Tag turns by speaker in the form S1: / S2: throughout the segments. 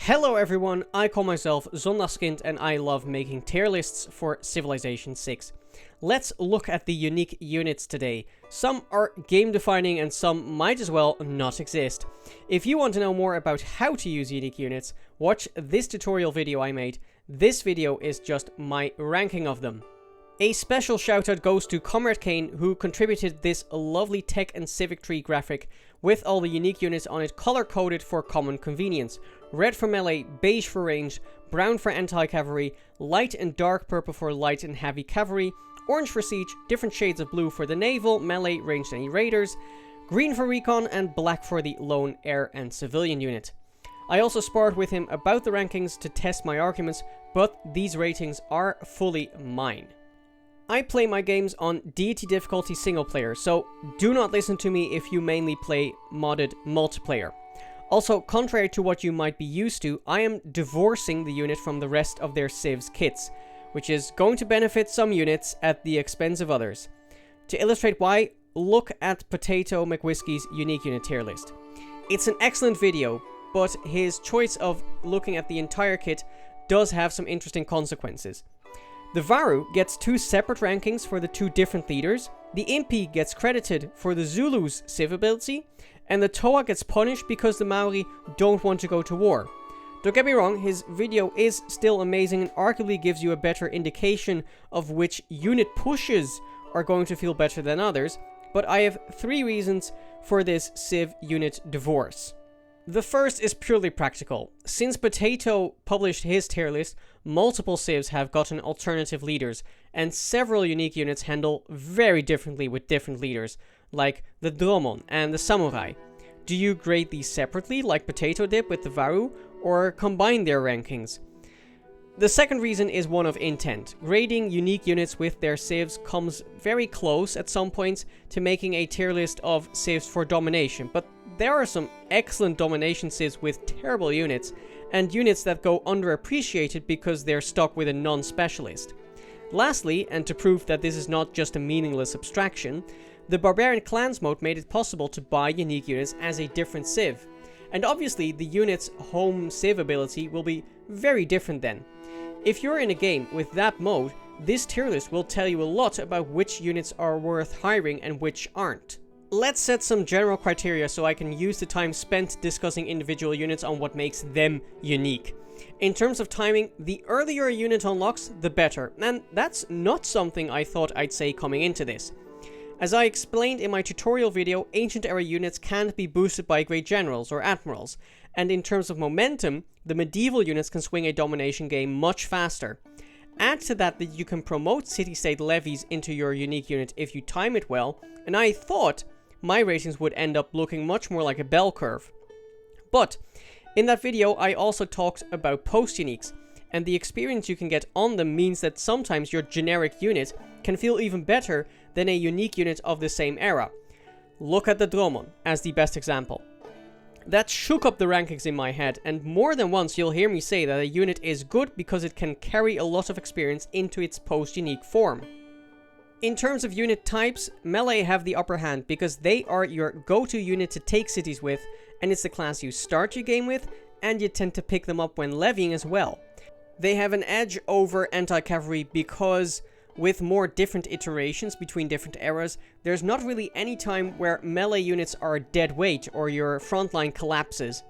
S1: Hello everyone, I call myself Zondaskind and I love making tier lists for Civilization VI. Let's look at the unique units today. Some are game defining and some might as well not exist. If you want to know more about how to use unique units, watch this tutorial video I made. This video is just my ranking of them. A special shout out goes to Comrade Kane, who contributed this lovely tech and civic tree graphic with all the unique units on it color coded for common convenience. Red for melee, beige for range, brown for anti-cavalry, light and dark purple for light and heavy cavalry, orange for siege, different shades of blue for the naval, melee, ranged and raiders, green for recon, and black for the lone, air and civilian unit. I also sparred with him about the rankings to test my arguments, but these ratings are fully mine. I play my games on deity difficulty single player, so do not listen to me if you mainly play modded multiplayer. Also, contrary to what you might be used to, I am divorcing the unit from the rest of their civs kits, which is going to benefit some units at the expense of others. To illustrate why, look at Potato McWhiskey's unique unit tier list. It's an excellent video, but his choice of looking at the entire kit does have some interesting consequences. The Varu gets two separate rankings for the two different leaders, the Impi gets credited for the Zulu's civ ability, and the Toa gets punished because the Maori don't want to go to war. Don't get me wrong, his video is still amazing and arguably gives you a better indication of which unit pushes are going to feel better than others, but I have three reasons for this civ unit divorce. The first is purely practical. Since Potato published his tier list, multiple civs have gotten alternative leaders, and several unique units handle very differently with different leaders, like the Dromon and the Samurai. Do you grade these separately, like Potato did with the Varu, or combine their rankings? The second reason is one of intent. Grading unique units with their civs comes very close at some points to making a tier list of civs for domination, but there are some excellent domination civs with terrible units, and units that go underappreciated because they're stuck with a non-specialist. Lastly, and to prove that this is not just a meaningless abstraction, the Barbarian Clans mode made it possible to buy unique units as a different civ. And obviously, the unit's home civ ability will be very different then. If you're in a game with that mode, this tier list will tell you a lot about which units are worth hiring and which aren't. Let's set some general criteria so I can use the time spent discussing individual units on what makes them unique. In terms of timing, the earlier a unit unlocks, the better, and that's not something I thought I'd say coming into this. As I explained in my tutorial video, ancient era units can't be boosted by great generals or admirals, and in terms of momentum, the medieval units can swing a domination game much faster. Add to that you can promote city-state levies into your unique unit if you time it well, and I thought my ratings would end up looking much more like a bell curve. But in that video I also talked about post-uniques, and the experience you can get on them means that sometimes your generic unit can feel even better than a unique unit of the same era. Look at the Dromon as the best example. That shook up the rankings in my head, and more than once you'll hear me say that a unit is good because it can carry a lot of experience into its post-unique form. In terms of unit types, melee have the upper hand because they are your go-to unit to take cities with, and it's the class you start your game with, and you tend to pick them up when levying as well. They have an edge over anti-cavalry because with more different iterations between different eras, there's not really any time where melee units are dead weight or your frontline collapses.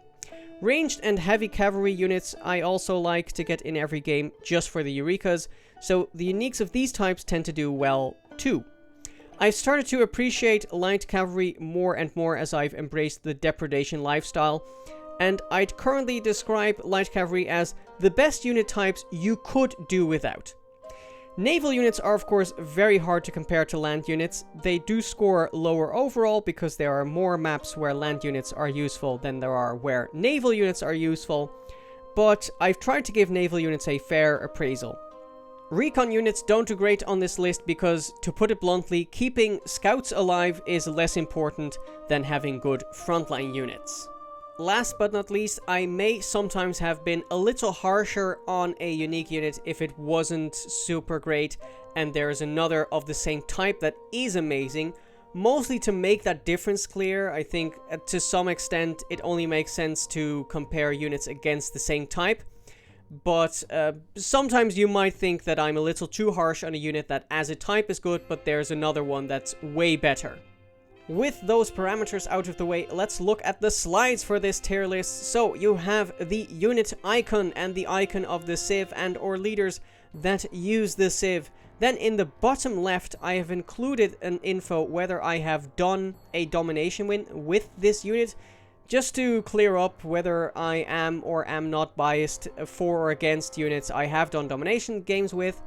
S1: Ranged and heavy cavalry units I also like to get in every game just for the Eurekas, so the uniques of these types tend to do well too. I've started to appreciate light cavalry more and more as I've embraced the depredation lifestyle, and I'd currently describe light cavalry as the best unit types you could do without. Naval units are of course very hard to compare to land units. They do score lower overall because there are more maps where land units are useful than there are where naval units are useful, but I've tried to give naval units a fair appraisal. Recon units don't do great on this list because, to put it bluntly, keeping scouts alive is less important than having good frontline units. Last but not least, I may sometimes have been a little harsher on a unique unit if it wasn't super great, and there is another of the same type that is amazing, mostly to make that difference clear. I think to some extent it only makes sense to compare units against the same type. But sometimes you might think that I'm a little too harsh on a unit that as a type is good, but there's another one that's way better. With those parameters out of the way, let's look at the slides for this tier list. So you have the unit icon and the icon of the civ and or leaders that use the civ. Then in the bottom left, I have included an info whether I have done a domination win with this unit, just to clear up whether I am or am not biased for or against units I have done domination games with.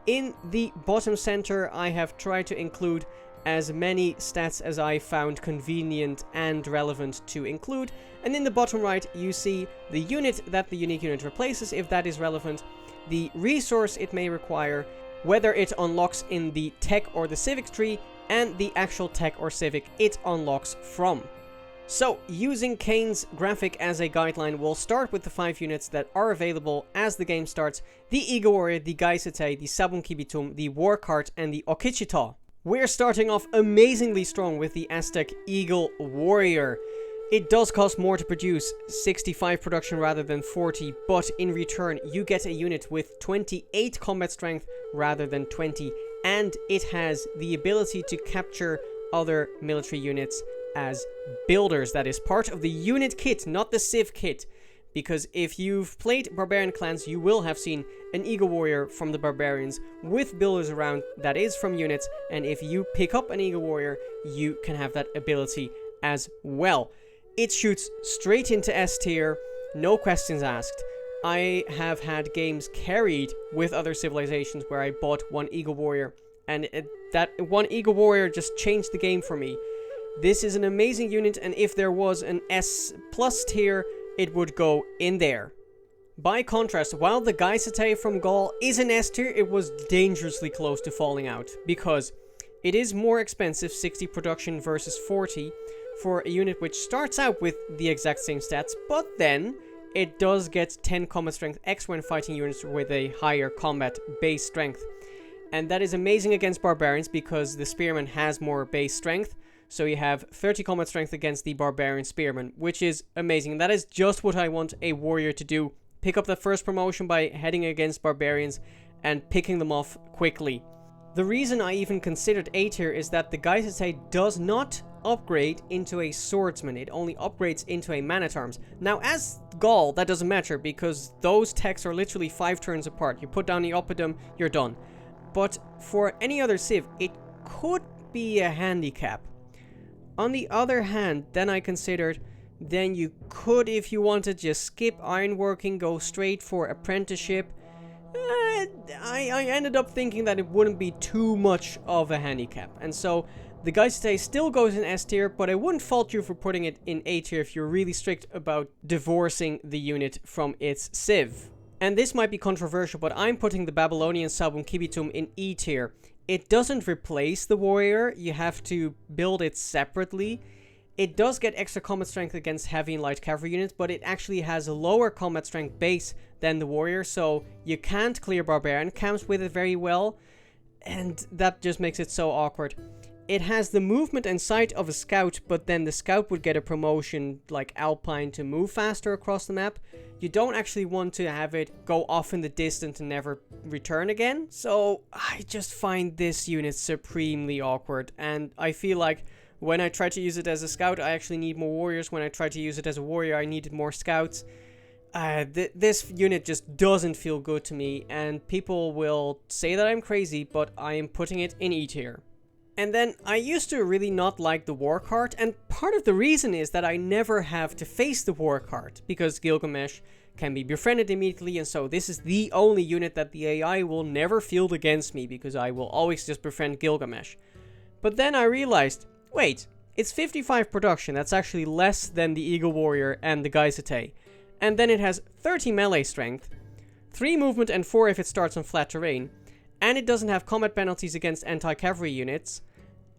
S1: In the bottom center, I have tried to include as many stats as I found convenient and relevant to include. And in the bottom right, you see the unit that the unique unit replaces, if that is relevant, the resource it may require, whether it unlocks in the tech or the civic tree, and the actual tech or civic it unlocks from. So, using Kane's graphic as a guideline, we'll start with the 5 units that are available as the game starts: the Eagle Warrior, the Gaesatae, the Sabum Kibittum, the War Cart, and the Okihtcitaw. We're starting off amazingly strong with the Aztec Eagle Warrior. It does cost more to produce, 65 production rather than 40, but in return you get a unit with 28 combat strength rather than 20, and it has the ability to capture other military units as builders. That is part of the unit kit, not the civ kit. Because if you've played Barbarian clans, you will have seen an Eagle Warrior from the Barbarians with builders around that is from units, and if you pick up an Eagle Warrior, you can have that ability as well. It shoots straight into S tier, no questions asked. I have had games carried with other civilizations where I bought one Eagle Warrior, and that one Eagle Warrior just changed the game for me. This is an amazing unit, and if there was an S+ tier, it would go in there. By contrast, while the Gaesatae from Gaul is an S tier, it was dangerously close to falling out, because it is more expensive, 60 production versus 40, for a unit which starts out with the exact same stats, but then it does get 10 combat strength X when fighting units with a higher combat base strength. And that is amazing against barbarians because the spearman has more base strength. So you have 30 combat strength against the barbarian spearman, which is amazing. That is just what I want a warrior to do. Pick up the first promotion by heading against barbarians and picking them off quickly. The reason I even considered A tier is that the Gaesatae does not upgrade into a swordsman. It only upgrades into a man-at-arms. Now, as Gaul, that doesn't matter because those techs are literally 5 turns apart. You put down the oppidum, you're done. But for any other civ, it could be a handicap. On the other hand, then I considered, then you could, if you wanted, just skip ironworking, go straight for apprenticeship. I ended up thinking that it wouldn't be too much of a handicap. And so the Gaesatae still goes in S tier, but I wouldn't fault you for putting it in A tier if you're really strict about divorcing the unit from its civ. And this might be controversial, but I'm putting the Babylonian Sabum Kibittum in E tier. It doesn't replace the warrior, you have to build it separately. It does get extra combat strength against heavy and light cavalry units, but it actually has a lower combat strength base than the warrior, so you can't clear barbarian camps with it very well, and that just makes it so awkward. It has the movement and sight of a scout, but then the scout would get a promotion like Alpine to move faster across the map. You don't actually want to have it go off in the distance and never return again. So I just find this unit supremely awkward, and I feel like when I try to use it as a scout, I actually need more warriors. When I try to use it as a warrior, I needed more scouts. This unit just doesn't feel good to me, and people will say that I'm crazy, but I am putting it in E tier. And then I used to really not like the war cart, and part of the reason is that I never have to face the war cart, because Gilgamesh can be befriended immediately, and so this is the only unit that the AI will never field against me, because I will always just befriend Gilgamesh. But then I realized, wait, it's 55 production, that's actually less than the Eagle Warrior and the Gaesatae. And then it has 30 melee strength, 3 movement and 4 if it starts on flat terrain, and it doesn't have combat penalties against anti-cavalry units,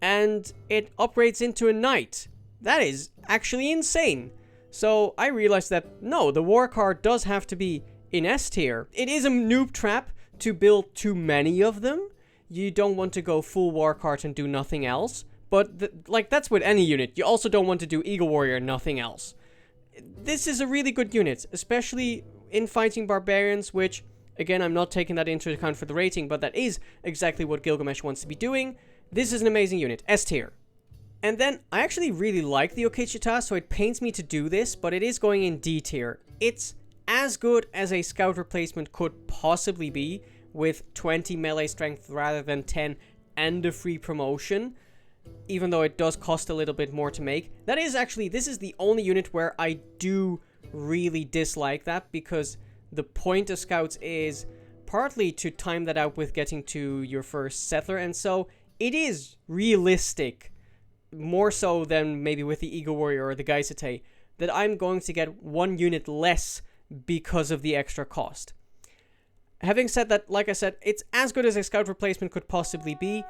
S1: and it upgrades into a knight. That is actually insane. So I realized that, no, the war card does have to be in S tier. It is a noob trap to build too many of them. You don't want to go full war cart and do nothing else, But, like, that's with any unit. You also don't want to do Eagle Warrior, nothing else. This is a really good unit, especially in fighting barbarians, which, again, I'm not taking that into account for the rating, but that is exactly what Gilgamesh wants to be doing. This is an amazing unit, S tier. And then, I actually really like the Okihtcitaw, so it pains me to do this, but it is going in D tier. It's as good as a scout replacement could possibly be, with 20 melee strength rather than 10, and a free promotion, even though it does cost a little bit more to make. That is actually, this is the only unit where I do really dislike that, because the point of scouts is partly to time that out with getting to your first settler, and so it is realistic, more so than maybe with the Eagle Warrior or the Gaesatae, that I'm going to get one unit less because of the extra cost. Having said that, like I said, it's as good as a scout replacement could possibly be.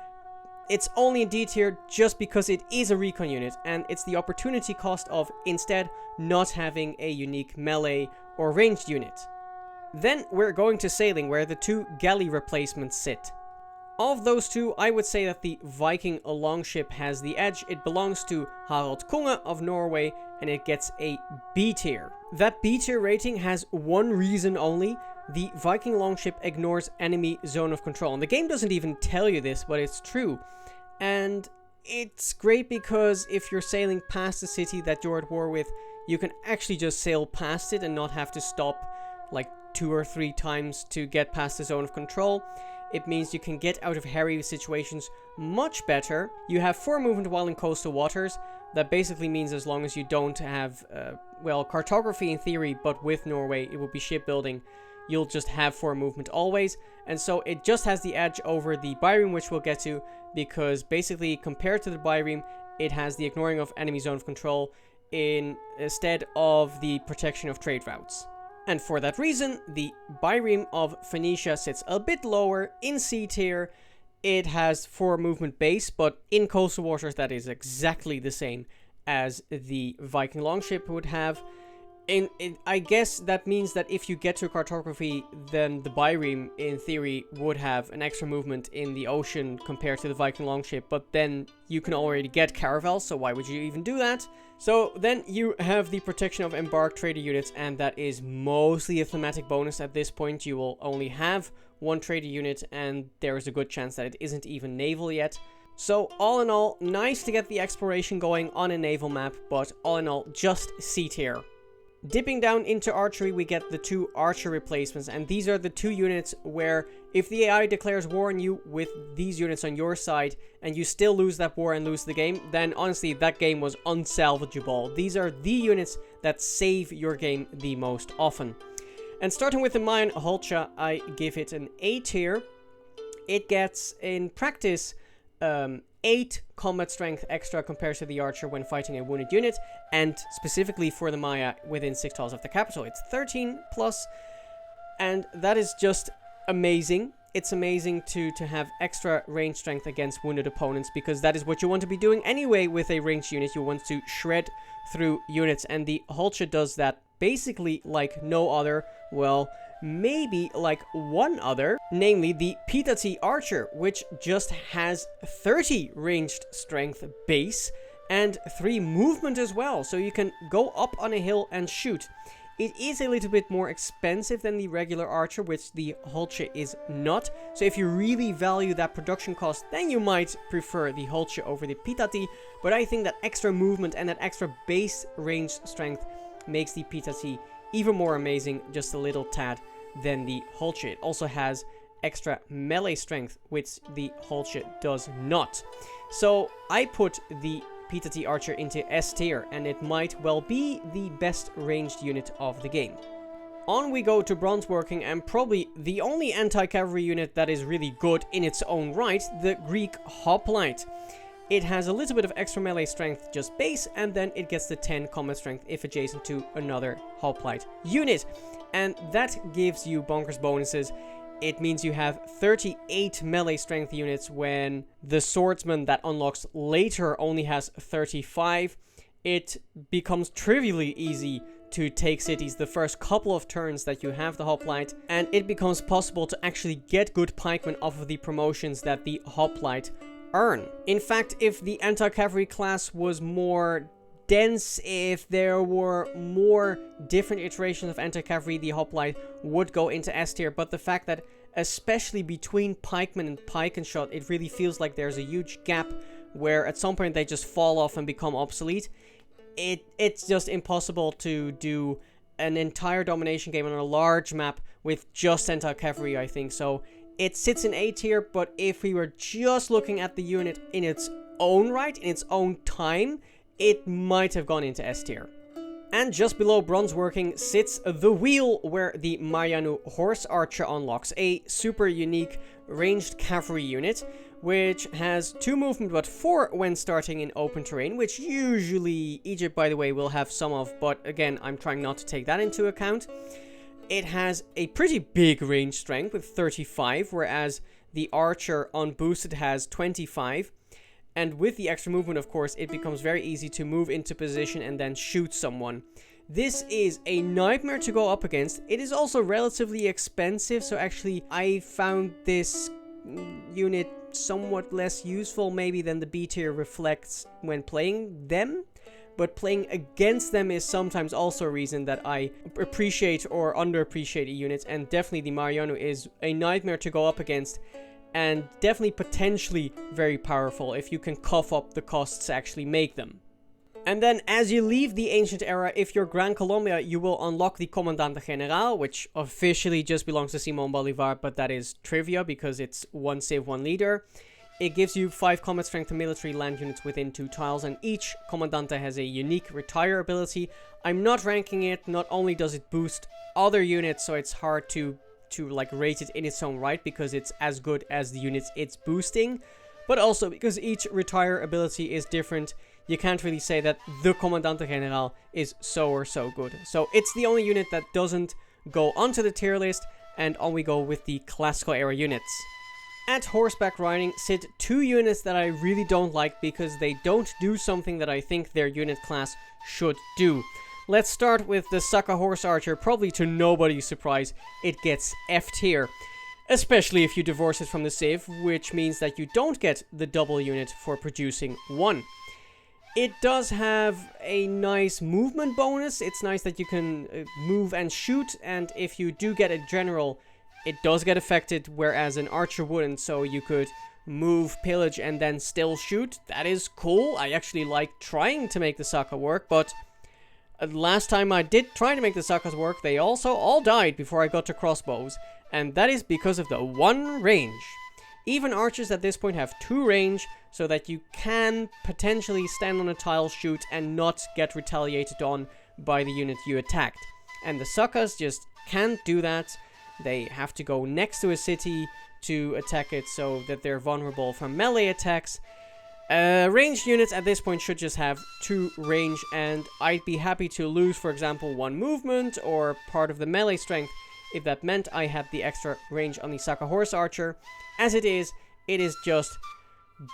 S1: It's only in D tier just because it is a recon unit, and it's the opportunity cost of instead not having a unique melee or ranged unit. Then we're going to sailing, where the two galley replacements sit. Of those two, I would say that the Viking Longship has the edge. It belongs to Harald Konge of Norway, and it gets a B tier. That B tier rating has one reason only. The Viking Longship ignores enemy zone of control. And the game doesn't even tell you this, but it's true. And it's great because if you're sailing past the city that you're at war with, you can actually just sail past it and not have to stop like 2 or 3 times to get past the zone of control. It means you can get out of hairy situations much better. You have 4 movement while in coastal waters. That basically means as long as you don't have, well, cartography in theory, but with Norway, it will be shipbuilding. You'll just have 4 movement always, and so it just has the edge over the Bireme, which we'll get to, because basically compared to the Bireme, it has the ignoring of enemy zone of control instead of the protection of trade routes. And for that reason, the Bireme of Phoenicia sits a bit lower in C tier. It has 4 movement base, but in coastal waters that is exactly the same as the Viking Longship would have. I guess that means that if you get to cartography, then the Bireme, in theory, would have an extra movement in the ocean compared to the Viking Longship, but then you can already get Caravel, so why would you even do that? So then you have the protection of embarked trader units, and that is mostly a thematic bonus at this point. You will only have 1 trader unit, and there is a good chance that it isn't even naval yet. So all in all, nice to get the exploration going on a naval map, but all in all, just C tier. Dipping down into archery, we get the 2 archer replacements, and these are the 2 units where if the AI declares war on you with these units on your side and you still lose that war and lose the game, then honestly that game was unsalvageable. These are the units that save your game the most often. And starting with the Mayan Hul'che, I give it an A tier. It gets in practice 8 combat strength extra compared to the archer when fighting a wounded unit, and specifically for the Maya within 6 tiles of the capital, it's 13 plus, and that is just amazing. It's amazing to have extra range strength against wounded opponents, because that is what you want to be doing anyway with a ranged unit. You want to shred through units, and the Hul'che does that basically like no other. Well, maybe like one other, namely the Pítati archer, which just has 30 ranged strength base and 3 movement as well, so you can go up on a hill and shoot. It is a little bit more expensive than the regular archer, which the Hul'che is not, so if you really value that production cost, then you might prefer the Hul'che over the Pítati, but I think that extra movement and that extra base range strength makes the Pítati even more amazing, just a little tad, than the Hul'che. It also has extra melee strength, which the Hul'che does not. So I put the Pítati archer into S tier, and it might well be the best ranged unit of the game. On we go to bronze working, and probably the only anti-cavalry unit that is really good in its own right, the Greek Hoplite. It has a little bit of extra melee strength just base, and then it gets the 10 combat strength if adjacent to another Hoplite unit. And that gives you bonkers bonuses. It means you have 38 melee strength units when the swordsman that unlocks later only has 35. It becomes trivially easy to take cities the first couple of turns that you have the Hoplite, and it becomes possible to actually get good pikemen off of the promotions that the Hoplite earn. In fact, if the anti-cavalry class was more dense, if there were more different iterations of anti-cavalry, the Hoplite would go into S tier, but the fact that especially between pikemen and pike and shot, it really feels like there's a huge gap where at some point they just fall off and become obsolete. It's just impossible to do an entire domination game on a large map with just anti-cavalry, I think. So it sits in A tier, but if we were just looking at the unit in its own right, in its own time, it might have gone into S tier. And just below bronze working sits the wheel, where the Maryannu horse archer unlocks, a super unique ranged cavalry unit, which has 2 movement but 4 when starting in open terrain, which usually Egypt, by the way, will have some of, but again, I'm trying not to take that into account. It has a pretty big range strength with 35, whereas the archer unboosted has 25. And with the extra movement, of course, it becomes very easy to move into position and then shoot someone. This is a nightmare to go up against. It is also relatively expensive, so actually I found this unit somewhat less useful maybe than the B tier reflects when playing them. But playing against them is sometimes also a reason that I appreciate or underappreciate a unit, and definitely the Maryannu is a nightmare to go up against. And definitely potentially very powerful if you can cough up the costs to actually make them. And then as you leave the ancient era, if you're Gran Colombia, you will unlock the Comandante General, which officially just belongs to Simón Bolívar, but that is trivia because it's 1 Civ 1 leader. It gives you 5 combat strength and military land units within 2 tiles, and each Comandante has a unique retire ability. I'm not ranking it. Not only does it boost other units, so it's hard to like rate it in its own right because it's as good as the units it's boosting, but also because each retire ability is different. You can't really say that the Comandante General is so or so good. So it's the only unit that doesn't go onto the tier list, and on we go with the classical era units. At horseback riding sit 2 units that I really don't like because they don't do something that I think their unit class should do. Let's start with the Saka horse archer. Probably to nobody's surprise, it gets F tier. Especially if you divorce it from the Civ, which means that you don't get the double unit for producing 1. It does have a nice movement bonus. It's nice that you can move and shoot, and if you do get a general, it does get affected, whereas an archer wouldn't, so you could move, pillage, and then still shoot. That is cool. I actually like trying to make the Saka work, but last time I did try to make the Sakas work, they also all died before I got to crossbows, and that is because of the 1 range. Even archers at this point have 2 range, so that you can potentially stand on a tile, shoot, and not get retaliated on by the unit you attacked. And the Sakas just can't do that. They have to go next to a city to attack it so that they're vulnerable from melee attacks. Ranged units at this point should just have 2 range, and I'd be happy to lose, for example, 1 movement or part of the melee strength if that meant I had the extra range on the Saka horse archer. As it is just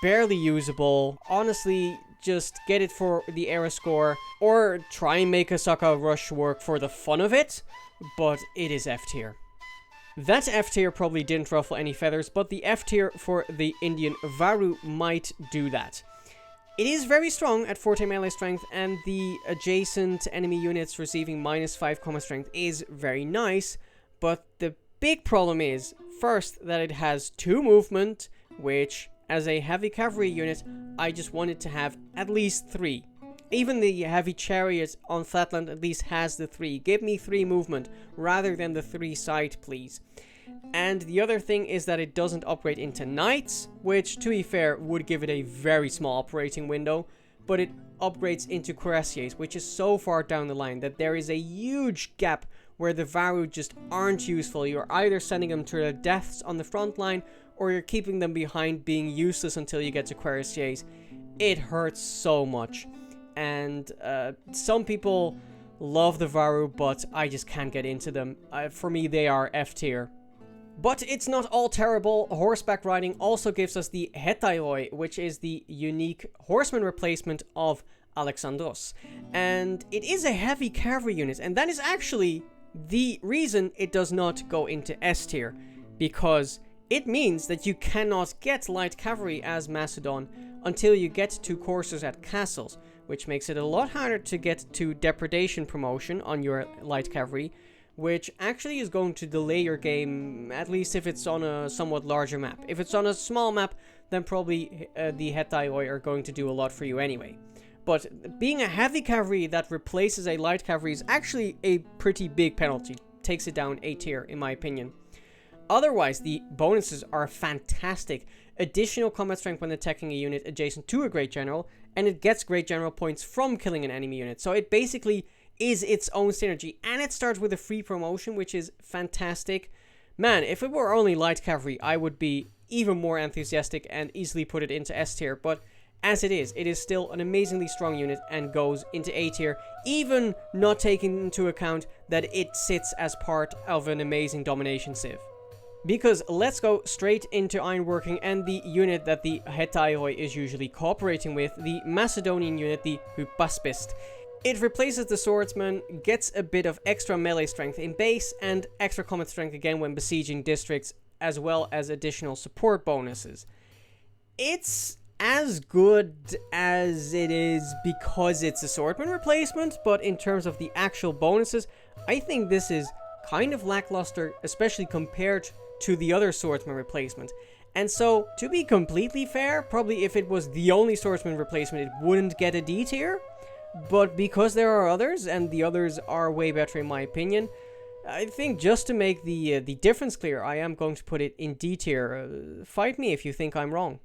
S1: barely usable. Honestly, just get it for the era score or try and make a Saka rush work for the fun of it, but it is F tier. That F tier probably didn't ruffle any feathers, but the F tier for the Indian Varu might do that. It is very strong at 40 melee strength, and the adjacent enemy units receiving -5 combat strength is very nice, but the big problem is, first, that it has 2 movement, which, as a heavy cavalry unit, I just wanted to have at least 3. Even the heavy chariot on flatland at least has the 3. Give me 3 movement rather than the 3 sight, please. And the other thing is that it doesn't upgrade into knights, which, to be fair, would give it a very small operating window, but it upgrades into cuirassiers, which is so far down the line that there is a huge gap where the Varu just aren't useful. You're either sending them to their deaths on the front line, or you're keeping them behind being useless until you get to cuirassiers. It hurts so much. And some people love the Varu, but I just can't get into them. For me, they are F tier. But it's not all terrible. Horseback riding also gives us the Hetairoi, which is the unique horseman replacement of Alexandros. And it is a heavy cavalry unit, and that is actually the reason it does not go into S tier, because It means that you cannot get light cavalry as Macedon until you get to coursers at castles, which makes it a lot harder to get to depredation promotion on your light cavalry, which actually is going to delay your game, at least if it's on a somewhat larger map. If it's on a small map, then probably the Hetairoi are going to do a lot for you anyway. But being a heavy cavalry that replaces a light cavalry is actually a pretty big penalty. Takes it down a tier, in my opinion. Otherwise, the bonuses are fantastic. Additional combat strength when attacking a unit adjacent to a Great General, and it gets Great General points from killing an enemy unit. So it basically is its own synergy, and it starts with a free promotion, which is fantastic. Man, if it were only light cavalry, I would be even more enthusiastic and easily put it into S tier, but as it is still an amazingly strong unit and goes into A tier, even not taking into account that it sits as part of an amazing domination civ. Because let's go straight into ironworking and the unit that the Hetairoi is usually cooperating with, the Macedonian unit, the Hypaspist. It replaces the swordsman, gets a bit of extra melee strength in base, and extra combat strength again when besieging districts, as well as additional support bonuses. It's as good as it is because it's a swordsman replacement, but in terms of the actual bonuses, I think this is kind of lackluster, especially compared to the other swordsman replacement. And so, to be completely fair, probably if it was the only swordsman replacement, it wouldn't get a D tier. But because there are others, and the others are way better in my opinion, I think just to make the difference clear, I am going to put it in D tier. Fight me if you think I'm wrong.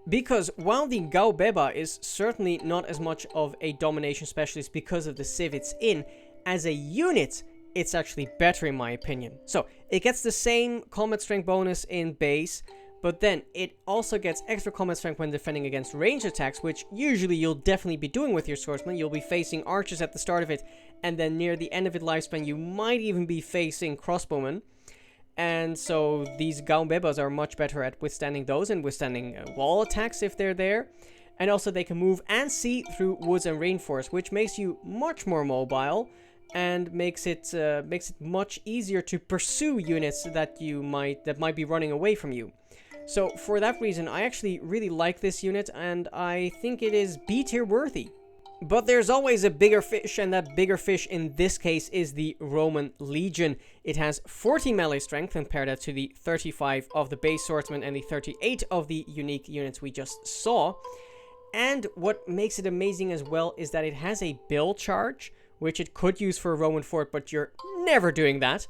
S1: Because while the Gaubeba is certainly not as much of a domination specialist because of the civ it's in, as a unit, it's actually better in my opinion. So, it gets the same combat strength bonus in base, but then it also gets extra combat strength when defending against ranged attacks, which usually you'll definitely be doing with your swordsman. You'll be facing archers at the start of it, and then near the end of its lifespan, you might even be facing crossbowmen. And so these Gaubebas are much better at withstanding those and withstanding wall attacks if they're there. And also they can move and see through woods and rainforest, which makes you much more mobile and makes it much easier to pursue units that might be running away from you. So for that reason, I actually really like this unit, and I think it is B tier worthy. But there's always a bigger fish, and that bigger fish in this case is the Roman Legion. It has 40 melee strength, compare that to the 35 of the base swordsman and the 38 of the unique units we just saw. And what makes it amazing as well is that it has a bill charge, which it could use for a Roman fort, but you're never doing that.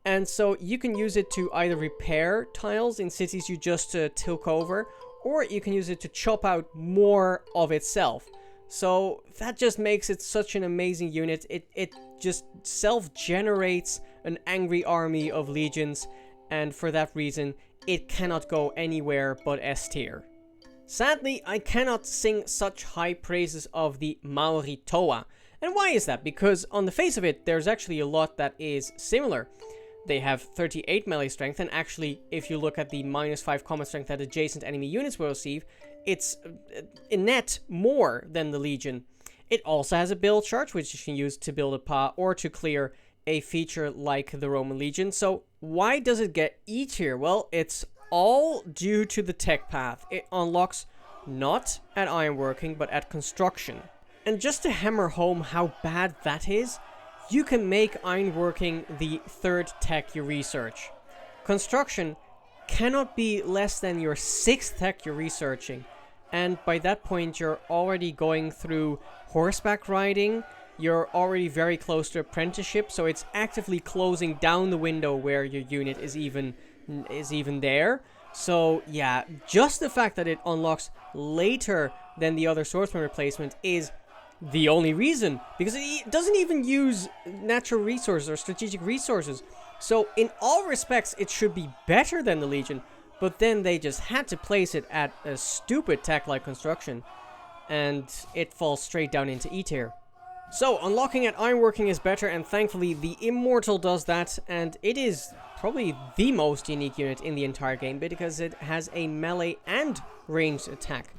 S1: And so you can use it to either repair tiles in cities you just took over, or you can use it to chop out more of itself. So that just makes it such an amazing unit. It just self-generates an angry army of legions, and for that reason, it cannot go anywhere but S tier. Sadly, I cannot sing such high praises of the Mauritoa. And why is that? Because on the face of it, there's actually a lot that is similar. They have 38 melee strength, and actually, if you look at the -5 combat strength that adjacent enemy units will receive, it's in net more than the Legion. It also has a build charge, which you can use to build a PA or to clear a feature like the Roman Legion. So why does it get E tier? Well, it's all due to the tech path. It unlocks not at ironworking, but at construction. And just to hammer home how bad that is, you can make ironworking the third tech you research. Construction cannot be less than your 6th tech you're researching. And by that point, you're already going through horseback riding. You're already very close to apprenticeship, so it's actively closing down the window where your unit is even there. So yeah, just the fact that it unlocks later than the other swordsman replacement is the only reason, because it doesn't even use natural resources or strategic resources. So in all respects, it should be better than the Legion, but then they just had to place it at a stupid tech-like construction, and it falls straight down into E tier. So unlocking at ironworking is better, and thankfully the Immortal does that, and it is probably the most unique unit in the entire game because it has a melee and ranged attack.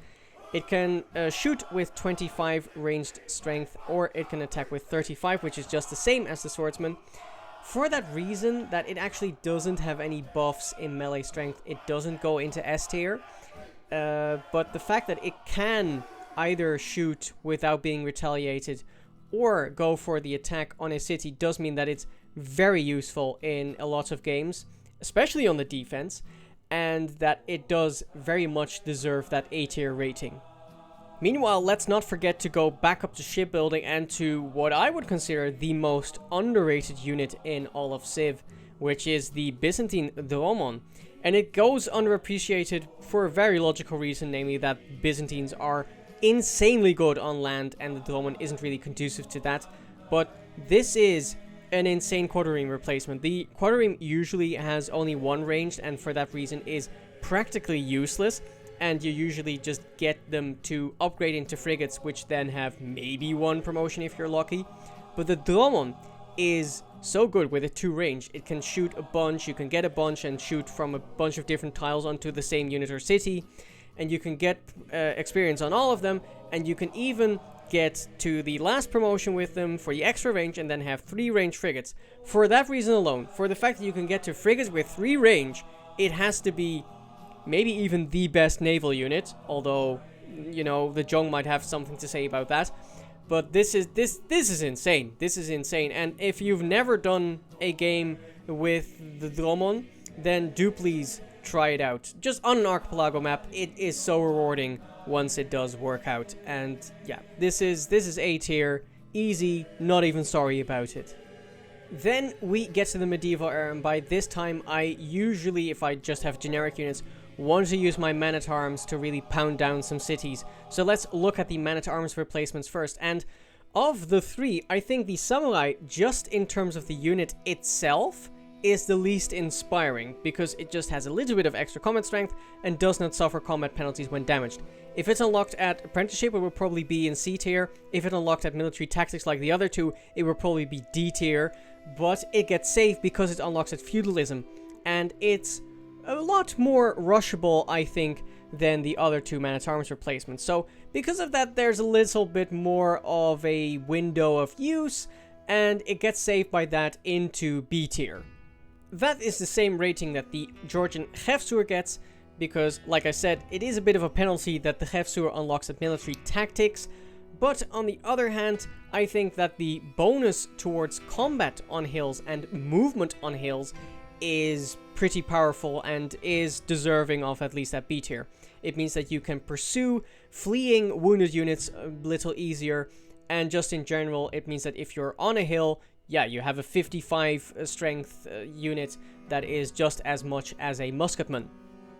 S1: It can shoot with 25 ranged strength, or it can attack with 35, which is just the same as the swordsman. For that reason, that it actually doesn't have any buffs in melee strength, it doesn't go into S tier. But the fact that it can either shoot without being retaliated or go for the attack on a city does mean that it's very useful in a lot of games, especially on the defense, and that it does very much deserve that A tier rating. Meanwhile, let's not forget to go back up to shipbuilding and to what I would consider the most underrated unit in all of Civ, which is the Byzantine Dromon. And it goes underappreciated for a very logical reason, namely that Byzantines are insanely good on land and the Dromon isn't really conducive to that. But this is an insane quarterine replacement. The quarterine usually has only one ranged and for that reason is practically useless. And you usually just get them to upgrade into frigates, which then have maybe one promotion if you're lucky. But the Dromon is so good with a 2 range. It can shoot a bunch, you can get a bunch and shoot from a bunch of different tiles onto the same unit or city. And you can get experience on all of them. And you can even get to the last promotion with them for the extra range and then have 3 range frigates. For that reason alone, for the fact that you can get to frigates with 3 range, it has to be maybe even the best naval unit, although, you know, the Jong might have something to say about that. But this is insane. This is insane. And if you've never done a game with the Dromon, then do please try it out. Just on an archipelago map, it is so rewarding once it does work out. And yeah, this is A tier, easy, not even sorry about it. Then we get to the medieval era, and by this time I usually, if I just have generic units, want to use my man-at-arms to really pound down some cities. So let's look at the man-at-arms replacements first. And of the 3, I think the samurai, just in terms of the unit itself, is the least inspiring, because it just has a little bit of extra combat strength and does not suffer combat penalties when damaged. If it's unlocked at apprenticeship, it will probably be in C tier. If it's unlocked at military tactics like the other 2, it will probably be D tier. But it gets saved because it unlocks at feudalism, and it's a lot more rushable, I think, than the other 2 man-at-arms replacements. So because of that, there's a little bit more of a window of use, and it gets saved by that into B tier. That is the same rating that the Georgian Hefsur gets, because, like I said, it is a bit of a penalty that the Hefsur unlocks at military tactics. But on the other hand, I think that the bonus towards combat on hills and movement on hills is pretty powerful and is deserving of at least that B tier. It means that you can pursue fleeing wounded units a little easier, and just in general, it means that if you're on a hill, yeah, you have a 55 strength unit that is just as much as a musketman.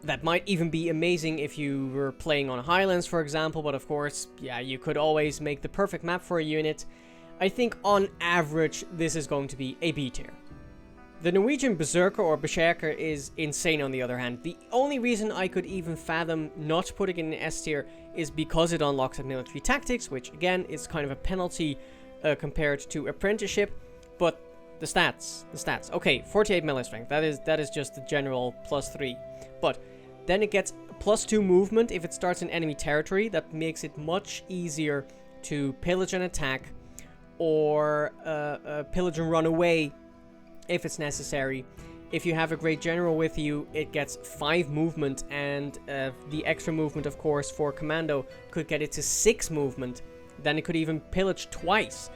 S1: That might even be amazing if you were playing on highlands, for example, but of course, yeah, you could always make the perfect map for a unit. I think on average, this is going to be a B tier. The Norwegian Berserker or Berserker is insane on the other hand. The only reason I could even fathom not putting it in S tier is because it unlocks at military tactics, which again is kind of a penalty compared to apprenticeship, but the stats. Okay, 48 melee strength, that is just the general +3, but then it gets +2 movement if it starts in enemy territory. That makes it much easier to pillage and attack, or pillage and run away if it's necessary. If you have a great general with you, it gets 5 movement, and the extra movement, of course, for commando could get it to 6 movement. Then it could even pillage twice.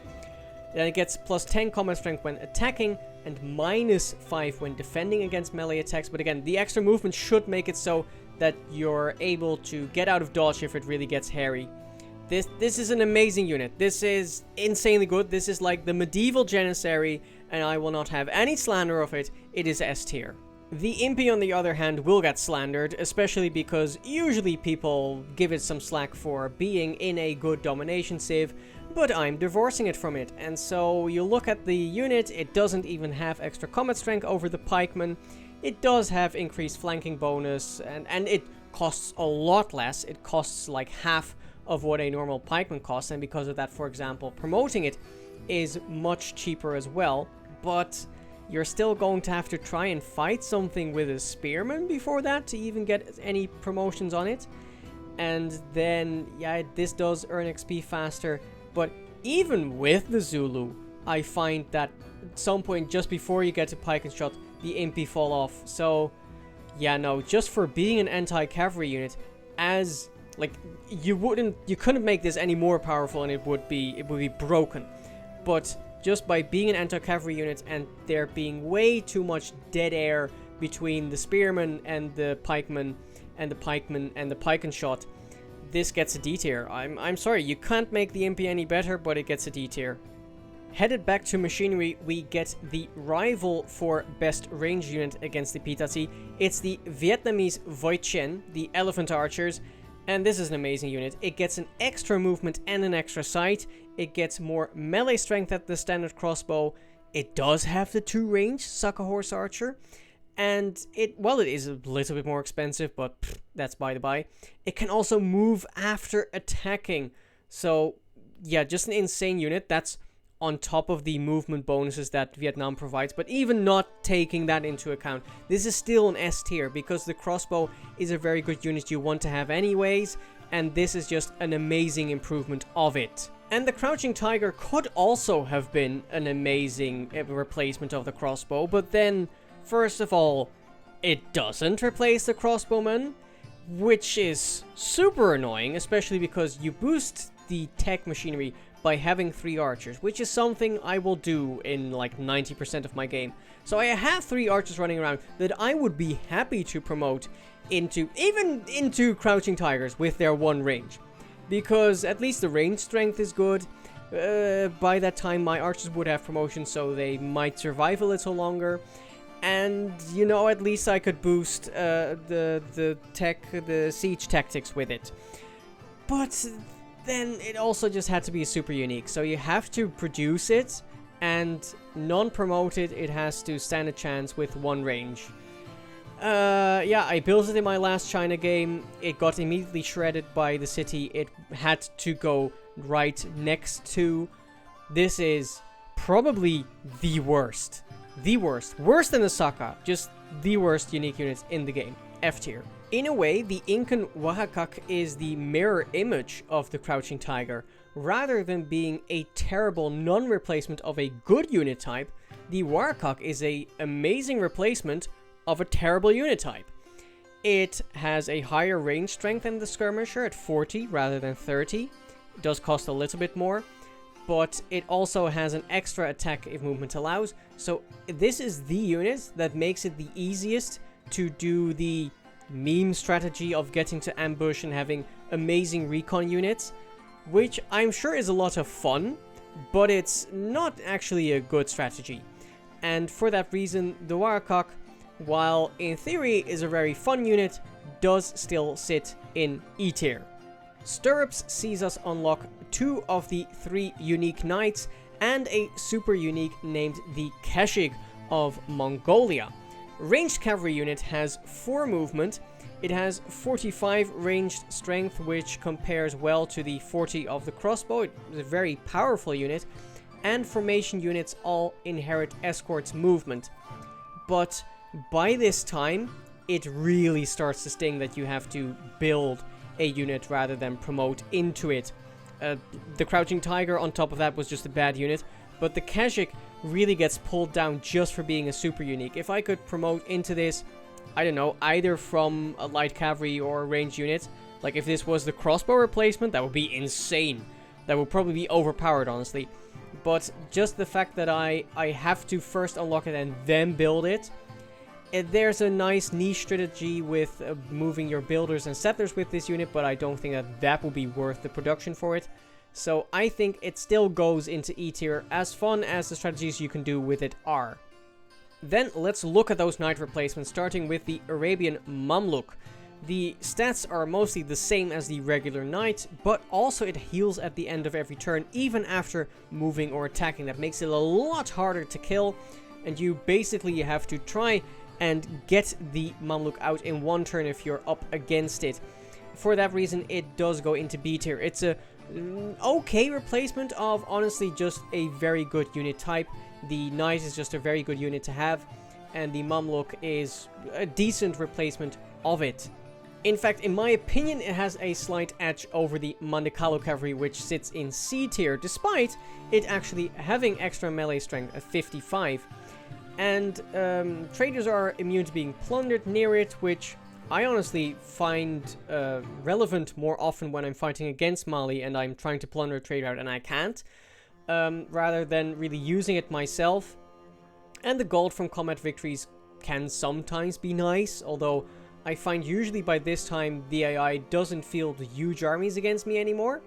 S1: Then it gets +10 combat strength when attacking, and -5 when defending against melee attacks. But again, the extra movement should make it so that you're able to get out of dodge if it really gets hairy. This is an amazing unit. This is insanely good. This is like the medieval Janissary, and I will not have any slander of it. It is S tier. The Impy, on the other hand, will get slandered, especially because usually people give it some slack for being in a good domination civ, but I'm divorcing it from it. And so you look at the unit, it doesn't even have extra combat strength over the pikeman. It does have increased flanking bonus, and it costs a lot less. It costs like half of what a normal pikeman costs, and because of that, for example, promoting it is much cheaper as well. But you're still going to have to try and fight something with a spearman before that to even get any promotions on it. And then, yeah, this does earn XP faster, but even with the Zulu, I find that some point just before you get to pike and shot, the impy fall off. So, yeah, no, just for being an anti-cavalry unit, as, like, you couldn't make this any more powerful and it would be broken. But just by being an anti-cavalry unit and there being way too much dead air between the spearmen and the pikemen and the pike and shot, this gets a D tier. I'm sorry, you can't make the impy any better, but it gets a D tier. Headed back to machinery, we get the rival for best range unit against the Pítati. It's the Vietnamese Voi Chien, the elephant archers, and this is an amazing unit. It gets an extra movement and an extra sight. It gets more melee strength at the standard crossbow. It does have the 2 range Saka horse archer. And it is a little bit more expensive, but that's by the by. It can also move after attacking. So, yeah, just an insane unit. That's on top of the movement bonuses that Vietnam provides. But even not taking that into account, this is still an S tier, because the crossbow is a very good unit you want to have anyways. And this is just an amazing improvement of it. And the Crouching Tiger could also have been an amazing replacement of the crossbow, but then, first of all, it doesn't replace the crossbowman, which is super annoying, especially because you boost the tech machinery by having 3 archers, which is something I will do in like 90% of my game. So I have 3 archers running around that I would be happy to promote into Crouching Tigers with their 1 range. Because at least the range strength is good. By that time my archers would have promotion, so they might survive a little longer. And, you know, at least I could boost the siege tactics with it. But then it also just had to be super unique. So you have to produce it, and non-promoted, it has to stand a chance with 1 range. Yeah, I built it in my last China game. It got immediately shredded by the city it had to go right next to. This is probably the worst. Worse than the Saka. Just the worst unique units in the game. F tier. In a way, the Incan Oaxaca is the mirror image of the Crouching Tiger. Rather than being a terrible non-replacement of a good unit type, the Oaxaca is an amazing replacement of a terrible unit type. It has a higher range strength than the Skirmisher at 40 rather than 30. It does cost a little bit more, but it also has an extra attack if movement allows. So this is the unit that makes it the easiest to do the meme strategy of getting to ambush and having amazing recon units, which I'm sure is a lot of fun, but it's not actually a good strategy. And for that reason, the Oaxaca, while in theory is a very fun unit, does still sit in E tier. Stirrups sees us unlock 2 of the 3 unique knights and a super unique named the Kashig of Mongolia. Ranged cavalry unit has 4 movement. It has 45 ranged strength, which compares well to the 40 of the crossbow. It is a very powerful unit, and formation units all inherit escort's movement. But by this time, it really starts to sting that you have to build a unit rather than promote into it. The Crouching Tiger on top of that was just a bad unit, but the Kashik really gets pulled down just for being a super unique. If I could promote into this, I don't know, either from a light cavalry or a ranged unit, like if this was the crossbow replacement, that would be insane. That would probably be overpowered, honestly. But just the fact that I have to first unlock it and then build it, there's a nice niche strategy with moving your builders and settlers with this unit, but I don't think that will be worth the production for it. So I think it still goes into E tier, as fun as the strategies you can do with it are. Then let's look at those knight replacements, starting with the Arabian Mamluk. The stats are mostly the same as the regular knight, but also it heals at the end of every turn, even after moving or attacking. That makes it a lot harder to kill, and you basically have to try and get the Mamluk out in 1 turn if you're up against it. For that reason, it does go into B tier. It's a okay replacement of, honestly, just a very good unit type. The knight is just a very good unit to have, and the Mamluk is a decent replacement of it. In fact, in my opinion, it has a slight edge over the Mandakalu cavalry, which sits in C tier, despite it actually having extra melee strength of 55. And traders are immune to being plundered near it, which I honestly find relevant more often when I'm fighting against Mali and I'm trying to plunder a trader out and I can't, rather than really using it myself. And the gold from combat victories can sometimes be nice, although I find usually by this time the AI doesn't field huge armies against me anymore.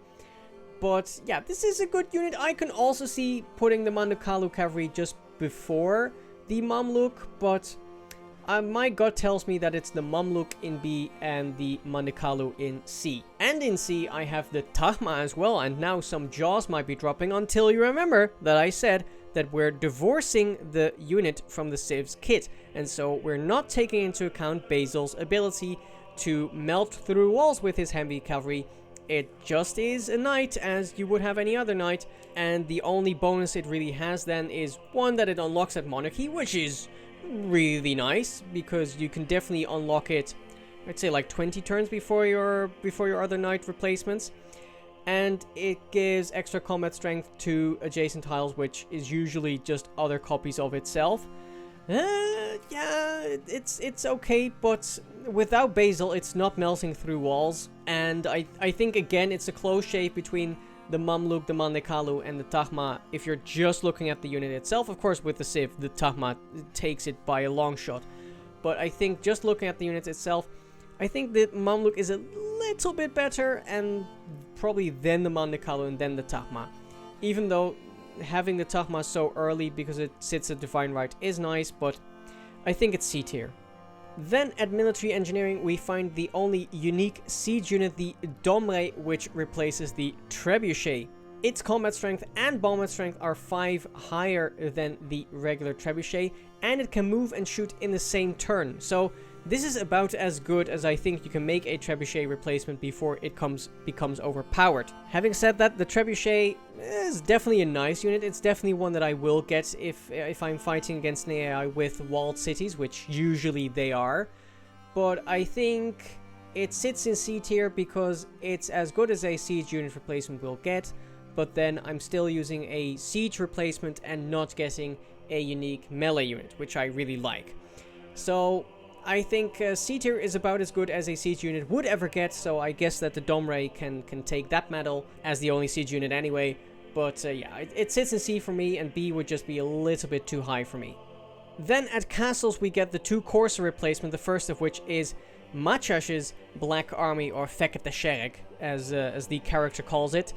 S1: But yeah, this is a good unit. I can also see putting the Mandakalu cavalry just before the Mamluk, but my gut tells me that it's the Mamluk in B and the Mandakalu in C. And in C, I have the Tahma as well, and now some jaws might be dropping until you remember that I said that we're divorcing the unit from the Civ's kit, and so we're not taking into account Basil's ability to melt through walls with his heavy cavalry. It just is a knight as you would have any other knight, and the only bonus it really has then is one that it unlocks at Monarchy, which is really nice because you can definitely unlock it, I'd say like 20 turns before your other knight replacements. And it gives extra combat strength to adjacent tiles, which is usually just other copies of itself. Yeah, it's okay, but without Basil, it's not melting through walls. And I think, again, it's a close shave between the Mamluk, the Mandakalu, and the Tahma. If you're just looking at the unit itself, of course, with the Civ, the Tahma takes it by a long shot. But I think just looking at the unit itself, I think the Mamluk is a little bit better, and probably then the Mandakalu and then the Tahma. Even though having the Tahma so early because it sits at Divine Right is nice, but I think it's C tier. Then at military engineering we find the only unique siege unit, the Domre, which replaces the Trebuchet. Its combat strength and bombard strength are 5 higher than the regular Trebuchet, and it can move and shoot in the same turn. So this is about as good as I think you can make a Trebuchet replacement before it becomes overpowered. Having said that, the Trebuchet is definitely a nice unit. It's definitely one that I will get if I'm fighting against an AI with walled cities, which usually they are. But I think it sits in C tier because it's as good as a siege unit replacement will get, but then I'm still using a siege replacement and not getting a unique melee unit, which I really like. So I think C tier is about as good as a siege unit would ever get, so I guess that the Domre can take that medal as the only siege unit anyway. But yeah, it sits in C for me, and B would just be a little bit too high for me. Then at castles we get the 2 Corsair replacement, the first of which is Machash's Black Army, or Fekete as the character calls it.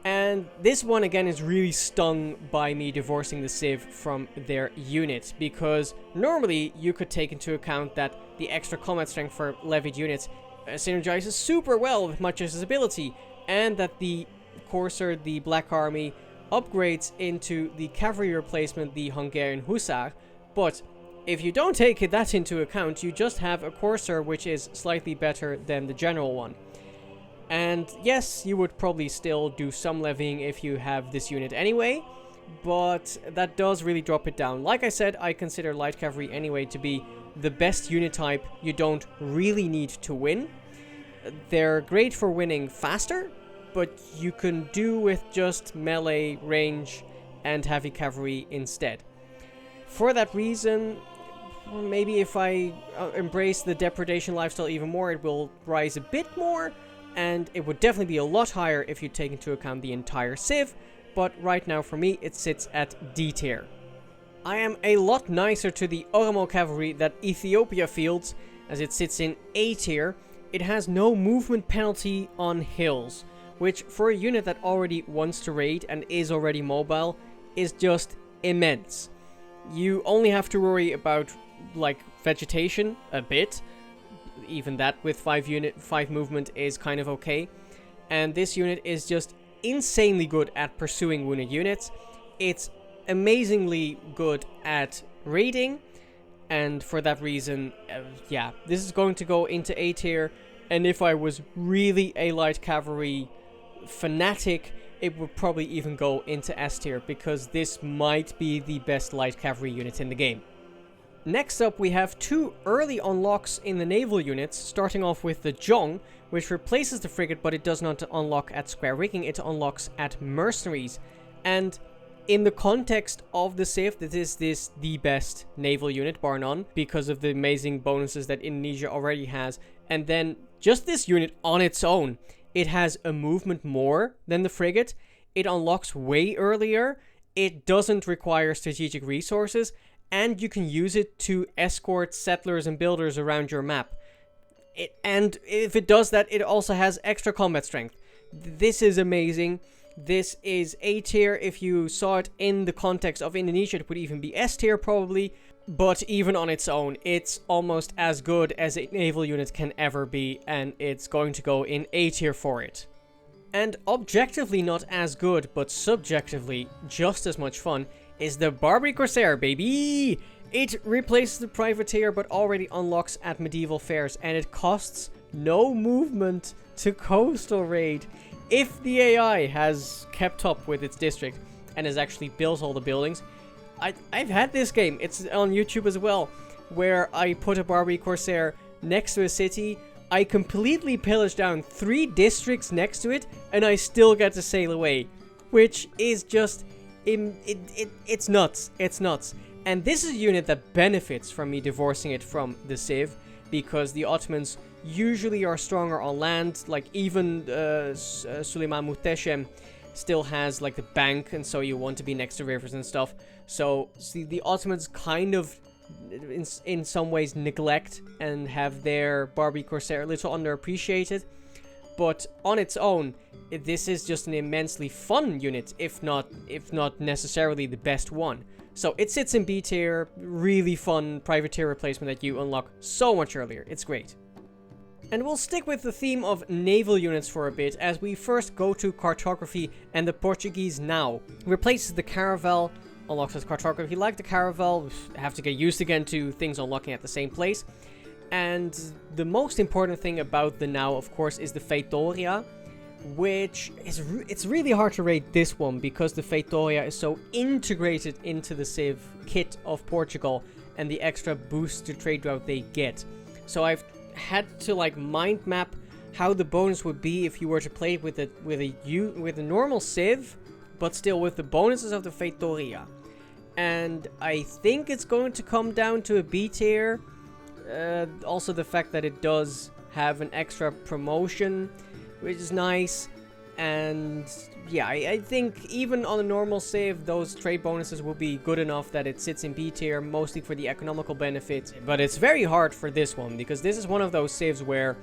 S1: And this one again is really stung by me divorcing the Civ from their unit, because normally you could take into account that the extra combat strength for levied units synergizes super well with Machash's ability, and that the Corsair, the Black Army, upgrades into the cavalry replacement, the Hungarian Hussar. But if you don't take that into account, you just have a Corsair which is slightly better than the general one. And yes, you would probably still do some levying if you have this unit anyway, but that does really drop it down. Like I said, I consider light cavalry anyway to be the best unit type you don't really need to win. They're great for winning faster, but you can do with just melee, range, and heavy cavalry instead. For that reason, maybe if I embrace the depredation lifestyle even more, it will rise a bit more. And it would definitely be a lot higher if you take into account the entire Civ, but right now for me it sits at D tier. I am a lot nicer to the Oromo cavalry that Ethiopia fields, as it sits in A tier. It has no movement penalty on hills, which for a unit that already wants to raid and is already mobile is just immense. You only have to worry about like vegetation a bit. Even that with 5 movement is kind of okay. And this unit is just insanely good at pursuing wounded units. It's amazingly good at raiding, and for that reason, yeah, this is going to go into A tier. And if I was really a light cavalry fanatic, it would probably even go into S tier, because this might be the best light cavalry unit in the game. Next up, we have two early unlocks in the naval units, starting off with the Jong, which replaces the frigate, but it does not unlock at square rigging, it unlocks at mercenaries. And in the context of the Civ, this is the best naval unit, bar none, because of the amazing bonuses that Indonesia already has. And then, just this unit on its own, it has a movement more than the frigate, it unlocks way earlier, it doesn't require strategic resources, and you can use it to escort settlers and builders around your map. And if it does that, it also has extra combat strength. This is amazing. This is A tier. If you saw it in the context of Indonesia, it would even be S tier probably. But even on its own, it's almost as good as a naval unit can ever be, and it's going to go in A tier for it. And objectively not as good, but subjectively just as much fun, is the Barbary Corsair, baby! It replaces the Privateer, but already unlocks at medieval fairs, and it costs no movement to coastal raid. If the AI has kept up with its district and has actually built all the buildings, I've had this game, it's on YouTube as well, where I put a Barbary Corsair next to a city, I completely pillage down 3 districts next to it, and I still get to sail away, which is just... It's nuts. It's nuts. And this is a unit that benefits from me divorcing it from the Civ, because the Ottomans usually are stronger on land. Like, even Suleiman Muhteşem still has, like, the bank, and so you want to be next to rivers and stuff. So, see, the Ottomans kind of, in some ways, neglect and have their Barbary Corsair a little underappreciated. But on its own, this is just an immensely fun unit, if not necessarily the best one. So it sits in B tier, really fun privateer replacement that you unlock so much earlier. It's great. And we'll stick with the theme of naval units for a bit, as we first go to cartography and the Portuguese Nau. Replaces the Caravel, unlocks as cartography. Like the Caravel, have to get used again to things unlocking at the same place. And the most important thing about the Nau, of course, is the Feitoria, which is it's really hard to rate this one because the Feitoria is so integrated into the Civ kit of Portugal and the extra boost to trade route they get. So I've had to like mind map how the bonus would be if you were to play with a normal Civ, but still with the bonuses of the Feitoria. And I think it's going to come down to a B tier. Also the fact that it does have an extra promotion, which is nice. And yeah, I think even on a normal save, those trade bonuses will be good enough that it sits in B tier, mostly for the economical benefits. But it's very hard for this one, because this is one of those saves where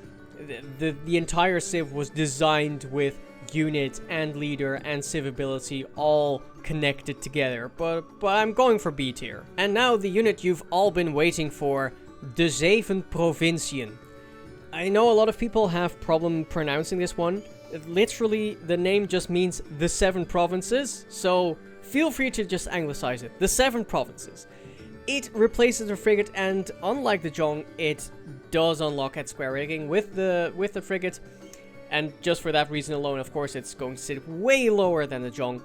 S1: the entire civ was designed with unit and leader and civ ability all connected together. But I'm going for B tier. And now the unit you've all been waiting for, De Zeven Provinciën. I know a lot of people have problem pronouncing this one. Literally, the name just means the 7 provinces, so feel free to just anglicize it. The 7 provinces. It replaces the frigate, and unlike the Jong, it does unlock at square rigging with the frigate. And just for that reason alone, of course, it's going to sit way lower than the Jong.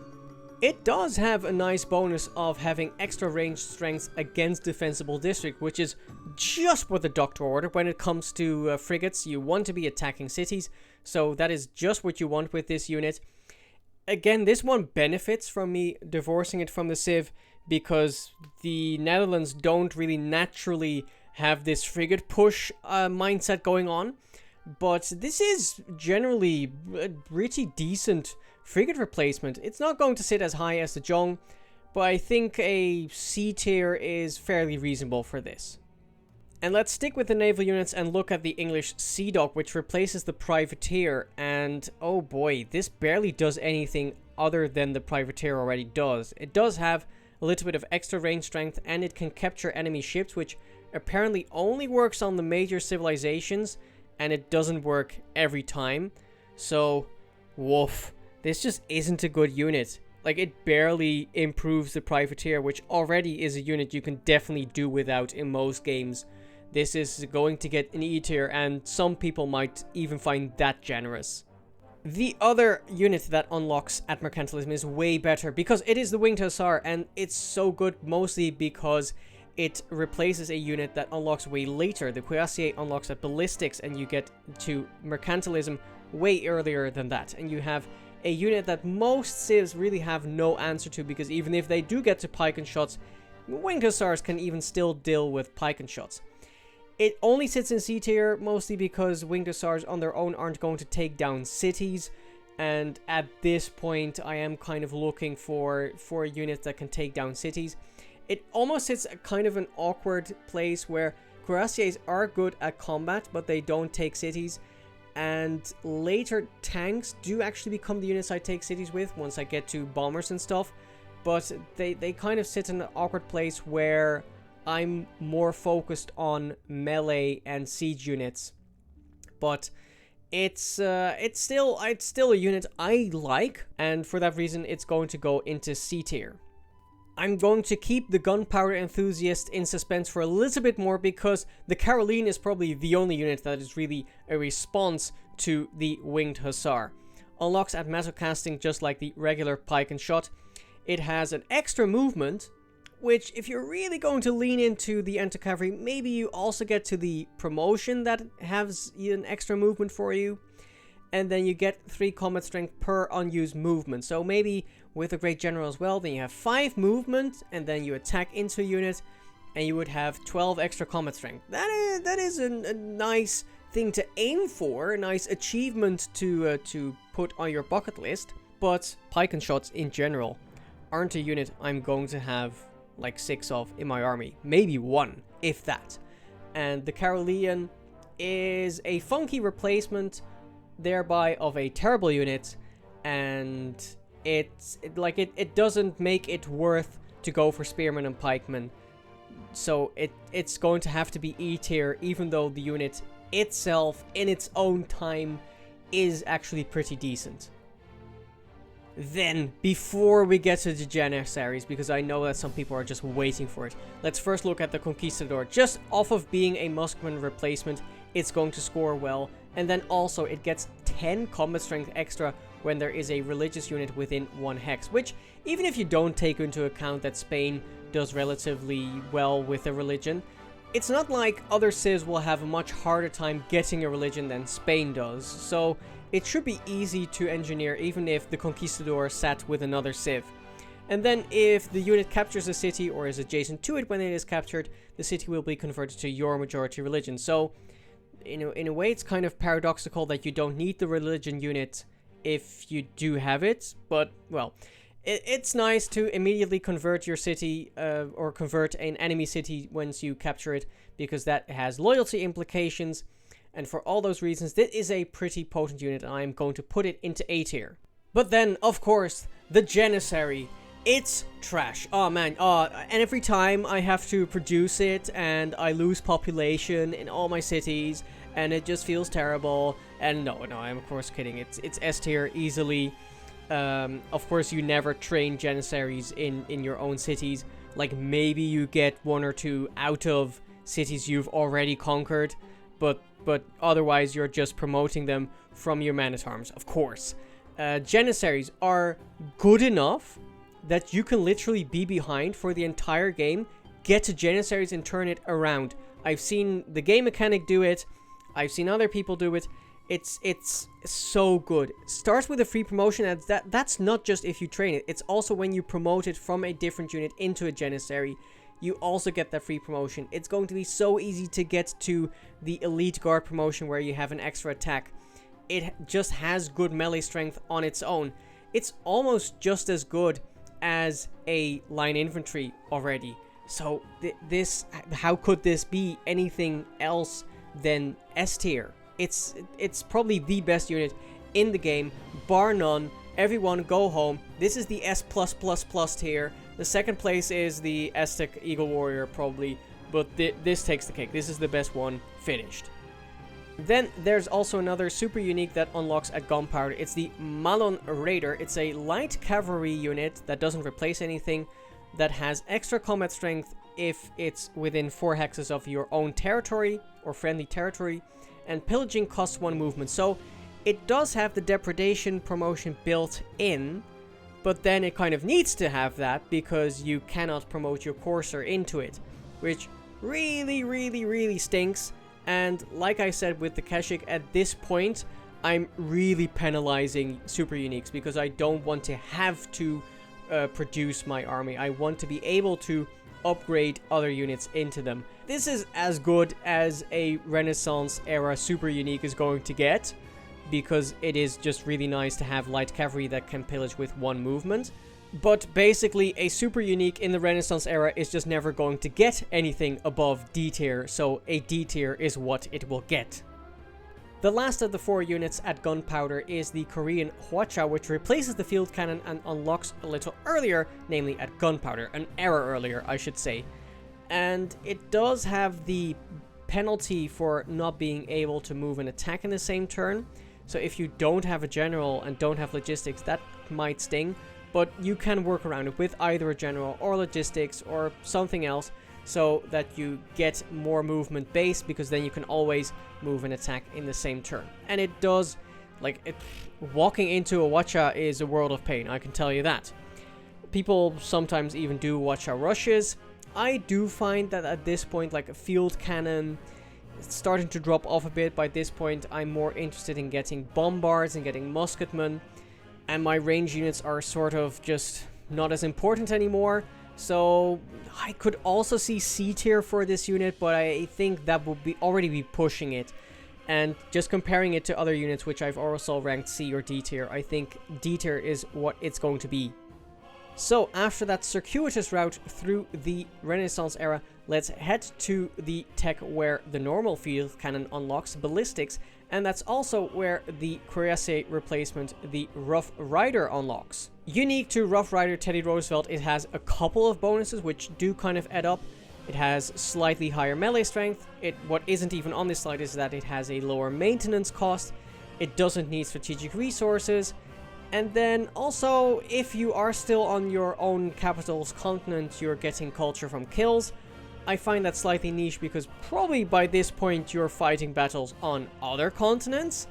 S1: It does have a nice bonus of having extra range strength against defensible district, which is just what the Doctor ordered. When it comes to frigates, you want to be attacking cities, so that is just what you want with this unit. Again, this one benefits from me divorcing it from the Civ, because the Netherlands don't really naturally have this frigate push mindset going on. But this is generally a pretty decent frigate replacement. It's not going to sit as high as the Jong, but I think a C tier is fairly reasonable for this. And let's stick with the naval units and look at the English Sea Dog, which replaces the Privateer. And oh boy, this barely does anything other than the Privateer already does. It does have a little bit of extra range strength, and it can capture enemy ships, which apparently only works on the major civilizations, and it doesn't work every time. So, woof. This just isn't a good unit. Like, it barely improves the Privateer, which already is a unit you can definitely do without in most games. This is going to get an E tier, and some people might even find that generous. The other unit that unlocks at Mercantilism is way better, because it is the Winged Hussar, and it's so good mostly because it replaces a unit that unlocks way later. The Cuirassier unlocks at ballistics, and you get to mercantilism way earlier than that. And you have a unit that most civs really have no answer to, because even if they do get to pike and shots, winged hussars can even still deal with pike and shots. It only sits in C tier, mostly because winged hussars on their own aren't going to take down cities. And at this point, I am kind of looking for a unit that can take down cities. It almost sits at kind of an awkward place where cuirassiers are good at combat, but they don't take cities. And later tanks do actually become the units I take cities with once I get to bombers and stuff. But they kind of sit in an awkward place where I'm more focused on melee and siege units. But it's still a unit I like, and for that reason it's going to go into C tier. I'm going to keep the gunpowder enthusiast in suspense for a little bit more, because the Caroline is probably the only unit that is really a response to the winged hussar. Unlocks at metal casting just like the regular pike and shot. It has an extra movement, which if you're really going to lean into the anti-cavalry, maybe you also get to the promotion that has an extra movement for you. And then you get 3 combat strength per unused movement. So maybe with a great general as well, then you have 5 movement, and then you attack into a unit, and you would have 12 extra combat strength. That is a nice thing to aim for, a nice achievement to put on your bucket list. But pike and shots in general aren't a unit I'm going to have like 6 of in my army. Maybe 1, if that. And the Carolean is a funky replacement, thereby of a terrible unit, and it doesn't make it worth to go for spearmen and pikemen. So it's going to have to be E tier, even though the unit itself in its own time is actually pretty decent. Then, before we get to the Janissaries, because I know that some people are just waiting for it, let's first look at the Conquistador. Just off of being a Muskman replacement, it's going to score well, and then also it gets 10 combat strength extra when there is a religious unit within 1 hex, which, even if you don't take into account that Spain does relatively well with a religion, it's not like other civs will have a much harder time getting a religion than Spain does, so it should be easy to engineer even if the Conquistador sat with another civ. And then if the unit captures a city or is adjacent to it when it is captured, the city will be converted to your majority religion. So in a way it's kind of paradoxical that you don't need the religion unit if you do have it, but well, it's nice to immediately convert your city or convert an enemy city once you capture it, because that has loyalty implications. And for all those reasons, this is a pretty potent unit, and I'm going to put it into A tier. But then, of course, the Janissary. It's trash. Oh man, and every time I have to produce it, and I lose population in all my cities, and it just feels terrible. And no, I'm of course kidding. It's S tier easily. Of course, you never train Janissaries in your own cities. Like, maybe you get 1 or 2 out of cities you've already conquered, but otherwise you're just promoting them from your man-at-arms, of course. Janissaries are good enough that you can literally be behind for the entire game, get to Janissaries and turn it around. I've seen the game mechanic do it, I've seen other people do it. It's so good. Starts with a free promotion, and that's not just if you train it, it's also when you promote it from a different unit into a Janissary. You also get that free promotion. It's going to be so easy to get to the Elite Guard promotion where you have an extra attack. It just has good melee strength on its own. It's almost just as good as a line infantry already. So how could this be anything else than S tier? It's probably the best unit in the game, bar none. Everyone go home. This is the S+++ tier. The second place is the Aztec Eagle Warrior, probably, but this takes the cake. This is the best one, finished. Then there's also another super unique that unlocks at Gunpowder. It's the Malon Raider. It's a light cavalry unit that doesn't replace anything, that has extra combat strength if it's within 4 hexes of your own territory or friendly territory, and pillaging costs 1 movement. So it does have the depredation promotion built in, but then it kind of needs to have that because you cannot promote your courser into it. which really stinks. And like I said with the Keshik, at this point, I'm really penalizing super uniques because I don't want to have to produce my army. I want to be able to upgrade other units into them. This is as good as a Renaissance era super unique is going to get, because it is just really nice to have light cavalry that can pillage with one movement. But basically, a super unique in the Renaissance era is just never going to get anything above D tier, so a D tier is what it will get. The last of the 4 units at gunpowder is the Korean Hul'che, which replaces the field cannon and unlocks a little earlier, namely at gunpowder, an era earlier, I should say. And it does have the penalty for not being able to move and attack in the same turn. So if you don't have a general and don't have logistics, that might sting. But you can work around it with either a general or logistics or something else, so that you get more movement base, because then you can always move and attack in the same turn. And it does, walking into a Hul'che is a world of pain, I can tell you that. People sometimes even do Hul'che rushes. I do find that at this point, like a field cannon, it's starting to drop off a bit. By this point, I'm more interested in getting bombards and getting musketmen, and my range units are sort of just not as important anymore. So I could also see C tier for this unit, but I think that would already be pushing it. And just comparing it to other units which I've also ranked C or D tier, I think D tier is what it's going to be. So after that circuitous route through the Renaissance era, let's head to the tech where the normal field cannon unlocks ballistics, and that's also where the cuirassier replacement, the Rough Rider, unlocks. Unique to Rough Rider Teddy Roosevelt, it has a couple of bonuses which do kind of add up. It has slightly higher melee strength. What isn't even on this slide is that it has a lower maintenance cost. It doesn't need strategic resources. And then also, if you are still on your own capital's continent, you're getting culture from kills. I find that slightly niche because probably by this point you're fighting battles on other continents.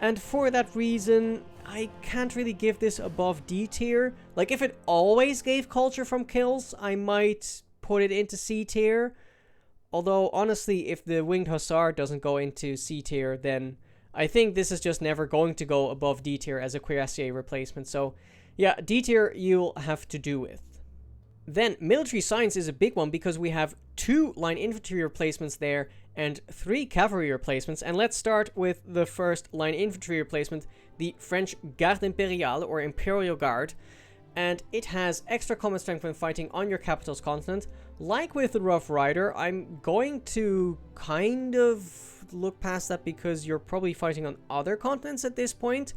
S1: And for that reason, I can't really give this above D tier. Like, if it always gave culture from kills, I might put it into C tier. Although, honestly, if the Winged Hussar doesn't go into C tier, then I think this is just never going to go above D tier as a cuirassier replacement. So, yeah, D tier you'll have to do with. Then, military science is a big one because we have 2 line infantry replacements there and 3 cavalry replacements. And let's start with the first line infantry replacement, the French Garde Impériale, or Imperial Guard. And it has extra combat strength when fighting on your capital's continent. Like with the Rough Rider, I'm going to kind of look past that because you're probably fighting on other continents at this point.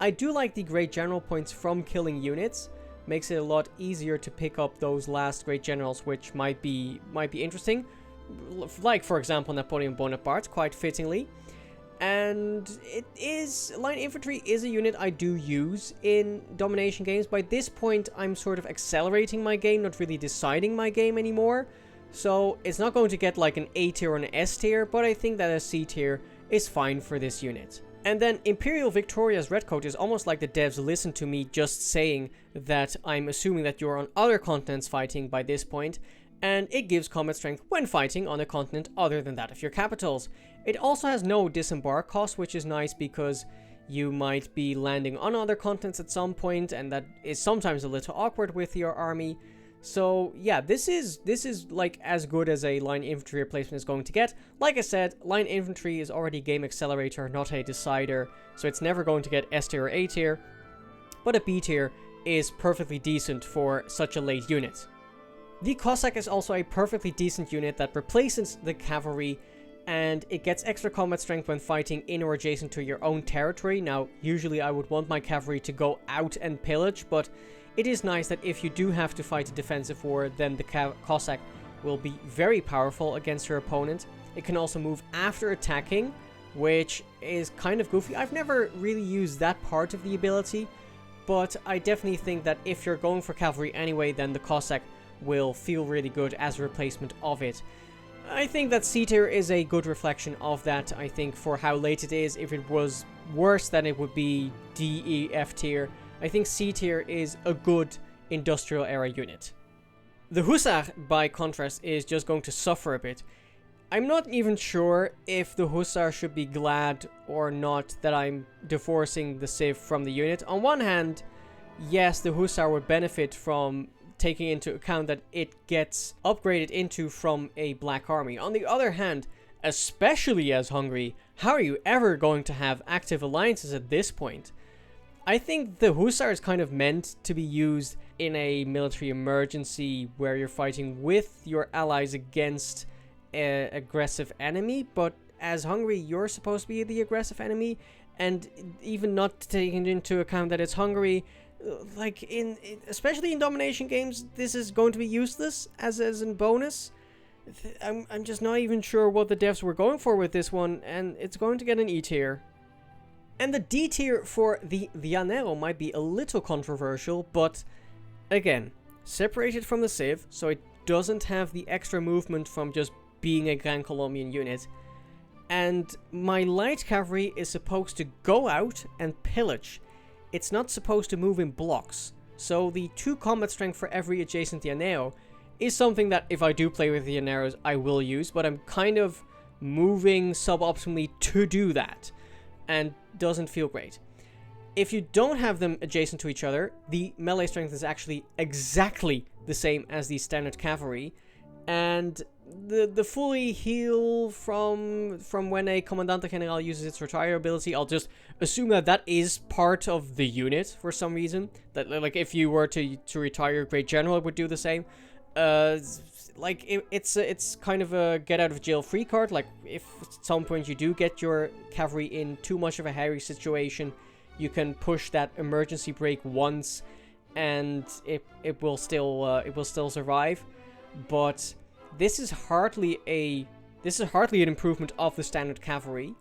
S1: I do like the Great General points from killing units. Makes it a lot easier to pick up those last great generals, which might be interesting. Like, for example, Napoleon Bonaparte, quite fittingly. And line infantry is a unit I do use in domination games. By this point, I'm sort of accelerating my game, not really deciding my game anymore. So it's not going to get like an A tier or an S tier, but I think that a C tier is fine for this unit. And then Imperial Victoria's Redcoat is almost like the devs listen to me just saying that I'm assuming that you're on other continents fighting by this point, and it gives combat strength when fighting on a continent other than that of your capitals. It also has no disembark cost, which is nice because you might be landing on other continents at some point, and that is sometimes a little awkward with your army. So yeah, this is like as good as a line infantry replacement is going to get. Like I said, line infantry is already game accelerator, not a decider, so it's never going to get S tier or A tier, but a B tier is perfectly decent for such a late unit. The Cossack is also a perfectly decent unit that replaces the cavalry, and it gets extra combat strength when fighting in or adjacent to your own territory. Now, usually I would want my cavalry to go out and pillage, but it is nice that if you do have to fight a defensive war, then the Cossack will be very powerful against your opponent. It can also move after attacking, which is kind of goofy. I've never really used that part of the ability, but I definitely think that if you're going for cavalry anyway, then the Cossack will feel really good as a replacement of it. I think that C tier is a good reflection of that. I think for how late it is, if it was worse, then it would be D, E, F tier. I think C tier is a good industrial era unit. The Hussar, by contrast, is just going to suffer a bit. I'm not even sure if the Hussar should be glad or not that I'm divorcing the Civ from the unit. On one hand, yes, the Hussar would benefit from taking into account that it gets upgraded into from a black army. On the other hand, especially as Hungary, how are you ever going to have active alliances at this point? I think the Hussar is kind of meant to be used in a military emergency where you're fighting with your allies against an aggressive enemy, but as Hungary, you're supposed to be the aggressive enemy, and even not taking into account that it's Hungary, like especially in domination games, this is going to be useless as a bonus. I'm just not even sure what the devs were going for with this one, and it's going to get an E tier. And the D tier for the Llanero might be a little controversial, but again, separated from the Civ, so it doesn't have the extra movement from just being a Grand Colombian unit. And my light cavalry is supposed to go out and pillage. It's not supposed to move in blocks. So the 2 combat strength for every adjacent Llanero is something that if I do play with the Llaneros, I will use, but I'm kind of moving suboptimally to do that, and doesn't feel great. If you don't have them adjacent to each other, the melee strength is actually exactly the same as the standard cavalry, and the fully heal from when a Comandante General uses its retire ability, I'll just assume that that is part of the unit for some reason. That, like, if you were to retire Great General, it would do the same. Like, it's kind of a get out of jail free card. Like, if at some point you do get your cavalry in too much of a hairy situation, you can push that emergency brake once, and it will still survive. But this is hardly an improvement of the standard cavalry,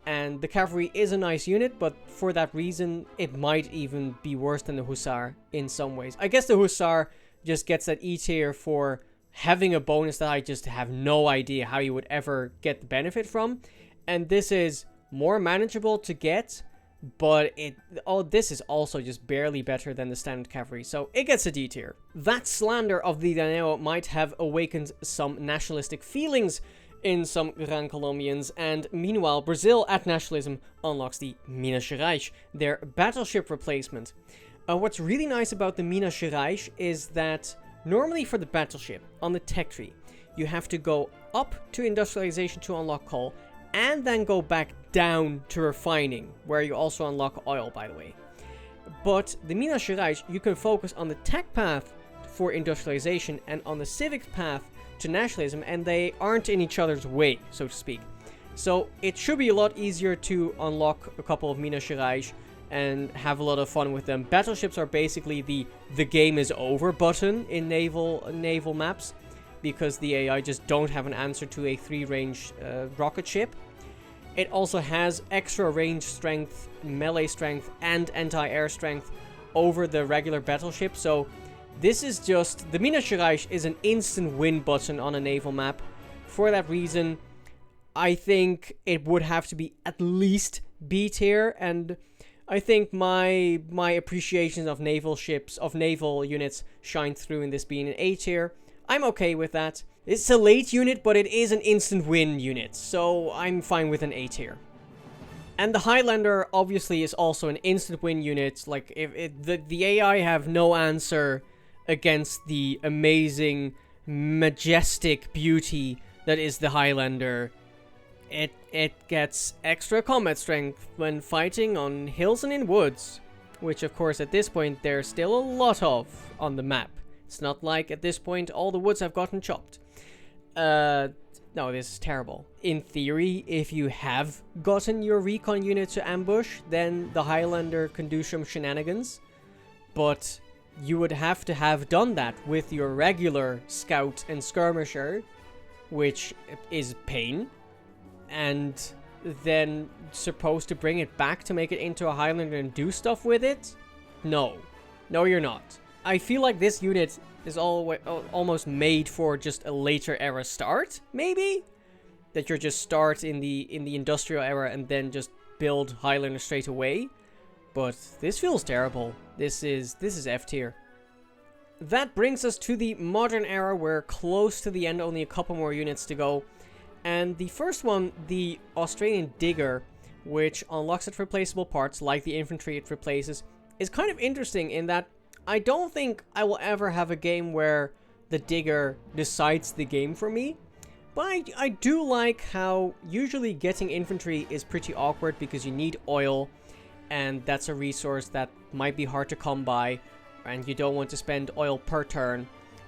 S1: and the cavalry is a nice unit, but for that reason, it might even be worse than the Hussar in some ways. I guess the Hussar just gets that E tier for having a bonus that I just have no idea how you would ever get the benefit from, and this is more manageable to get, but this is also just barely better than the standard cavalry, so it gets a D tier. That slander of the Llanero might have awakened some nationalistic feelings in some Gran Colombians, and meanwhile, Brazil at nationalism unlocks the Minas Gerais, their battleship replacement. What's really nice about the Minas Gerais is that normally for the battleship on the tech tree, you have to go up to industrialization to unlock coal, and then go back down to refining, where you also unlock oil, by the way. But the Minas Gerais, you can focus on the tech path for industrialization and on the civic path to nationalism, and they aren't in each other's way, so to speak. So it should be a lot easier to unlock a couple of Minas Gerais and have a lot of fun with them. Battleships are basically the game is over button in naval maps, because the AI just don't have an answer to a 3-range rocket ship. It also has extra range strength, melee strength, and anti-air strength over the regular battleship, so this is just... The Minas Gerais is an instant win button on a naval map. For that reason, I think it would have to be at least B tier, and I think my appreciation of naval ships, of naval units, shine through in this being an A tier. I'm okay with that. It's a late unit, but it is an instant win unit, so I'm fine with an A tier. And the Highlander obviously is also an instant win unit. Like, if the AI have no answer against the amazing, majestic beauty that is the Highlander. It gets extra combat strength when fighting on hills and in woods, which of course at this point there's still a lot of on the map. It's not like at this point all the woods have gotten chopped. No, this is terrible. In theory, if you have gotten your recon unit to ambush, then the Highlander can do some shenanigans, but you would have to have done that with your regular scout and skirmisher, which is pain, and then supposed to bring it back to make it into a Highlander and do stuff with it? No, you're not. I feel like this unit is almost made for just a later era start, maybe? That you're just start in the industrial era and then just build Highlander straight away. But this feels terrible. This is F tier. that brings us to the modern era. We're close to the end, only a couple more units to go. And the first one, the Australian Digger, which unlocks its replaceable parts, like the infantry it replaces, is kind of interesting in that I don't think I will ever have a game where the Digger decides the game for me. But I do like how usually getting infantry is pretty awkward because you need oil, and that's a resource that might be hard to come by, and you don't want to spend oil per turn.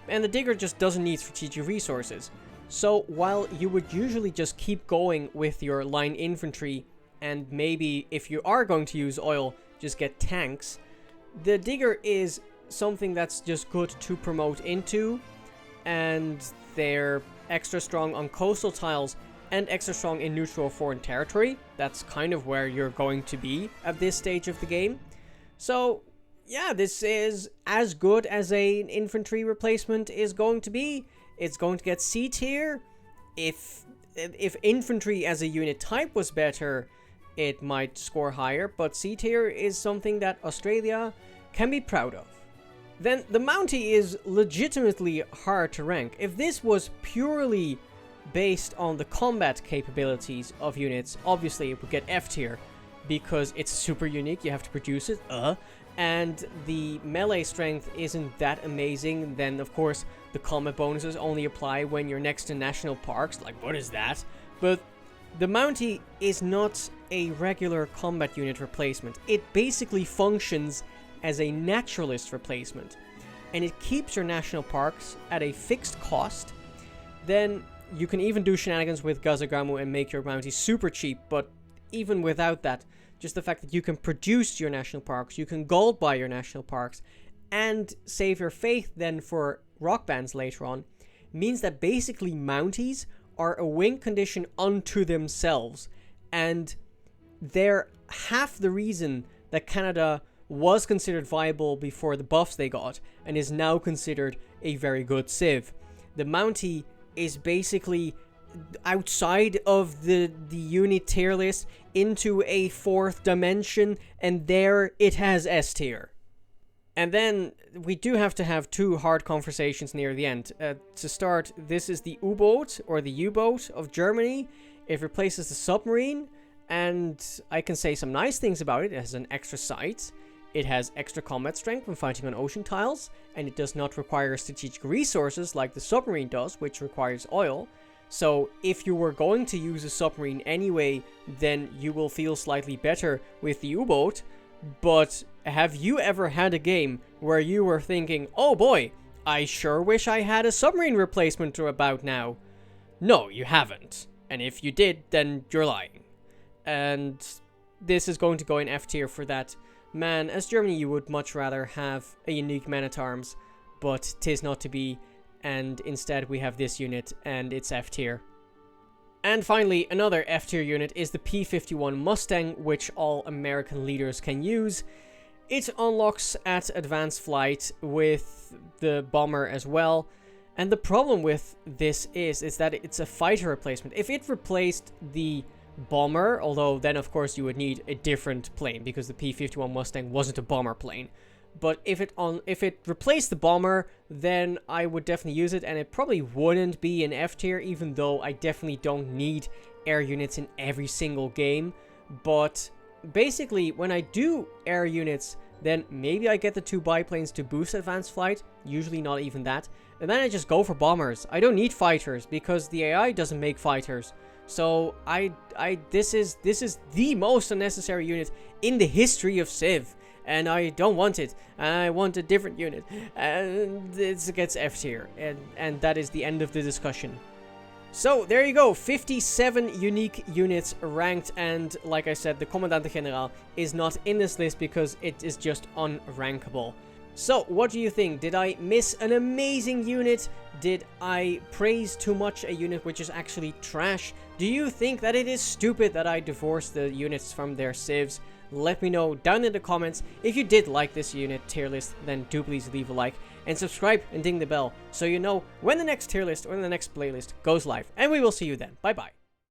S1: And the Digger just doesn't need strategic resources. So while you would usually just keep going with your line infantry, and maybe if you are going to use oil, just get tanks, the Digger is something that's just good to promote into, and they're extra strong on coastal tiles and extra strong in neutral or foreign territory. That's kind of where you're going to be at this stage of the game. So yeah, this is as good as an infantry replacement is going to be. It's going to get C tier. If infantry as a unit type was better, it might score higher, but C tier is something that Australia can be proud of. Then the Mountie is legitimately hard to rank. If this was purely based on the combat capabilities of units, obviously it would get F tier because it's super unique, you have to produce it, and the melee strength isn't that amazing. Then of course the combat bonuses only apply when you're next to national parks, like what is that? But the Mountie is not a regular combat unit replacement. It basically functions as a naturalist replacement, and it keeps your national parks at a fixed cost. Then you can even do shenanigans with Gaesatae and make your Mountie super cheap, but even without that, just the fact that you can produce your national parks, you can gold buy your national parks, and save your faith then for rock bands later on, means that basically Mounties are a win condition unto themselves, and they're half the reason that Canada was considered viable before the buffs they got, and is now considered a very good civ. The Mountie is basically outside of the unit tier list into a fourth dimension, and there it has S tier. And then we do have to have two hard conversations near the end. To start, this is the U-boat, or the U-boat of Germany. It replaces the submarine, and I can say some nice things about it. It has an extra sight. It has extra combat strength when fighting on ocean tiles, and it does not require strategic resources like the submarine does, which requires oil. So if you were going to use a submarine anyway, then you will feel slightly better with the U-boat. But have you ever had a game where you were thinking, oh boy, I sure wish I had a submarine replacement about now? No, you haven't. And if you did, then you're lying. And this is going to go in F tier for that. Man, as Germany you would much rather have a unique man-at-arms, but 'tis not to be, and instead we have this unit, and it's F tier. And finally, another F tier unit is the P-51 Mustang, which all American leaders can use. It unlocks at advanced flight with the bomber as well, and the problem with this is that it's a fighter replacement. If it replaced the bomber, although then of course you would need a different plane because the P-51 Mustang wasn't a bomber plane. But if it replaced the bomber, then I would definitely use it, and it probably wouldn't be an F tier, even though I definitely don't need air units in every single game. But basically, when I do air units, then maybe I get the 2 biplanes to boost advanced flight, usually not even that, and then I just go for bombers. I don't need fighters because the AI doesn't make fighters. So this is the most unnecessary unit in the history of Civ, and I don't want it. I want a different unit, and it gets F tier, and that is the end of the discussion. So there you go, 57 unique units ranked, and like I said, the Comandante General is not in this list because it is just unrankable. So, what do you think? Did I miss an amazing unit? Did I praise too much a unit which is actually trash? Do you think that it is stupid that I divorced the units from their civs? Let me know down in the comments. If you did like this unit tier list, then do please leave a like and subscribe and ding the bell so you know when the next tier list or the next playlist goes live. And we will see you then. Bye bye.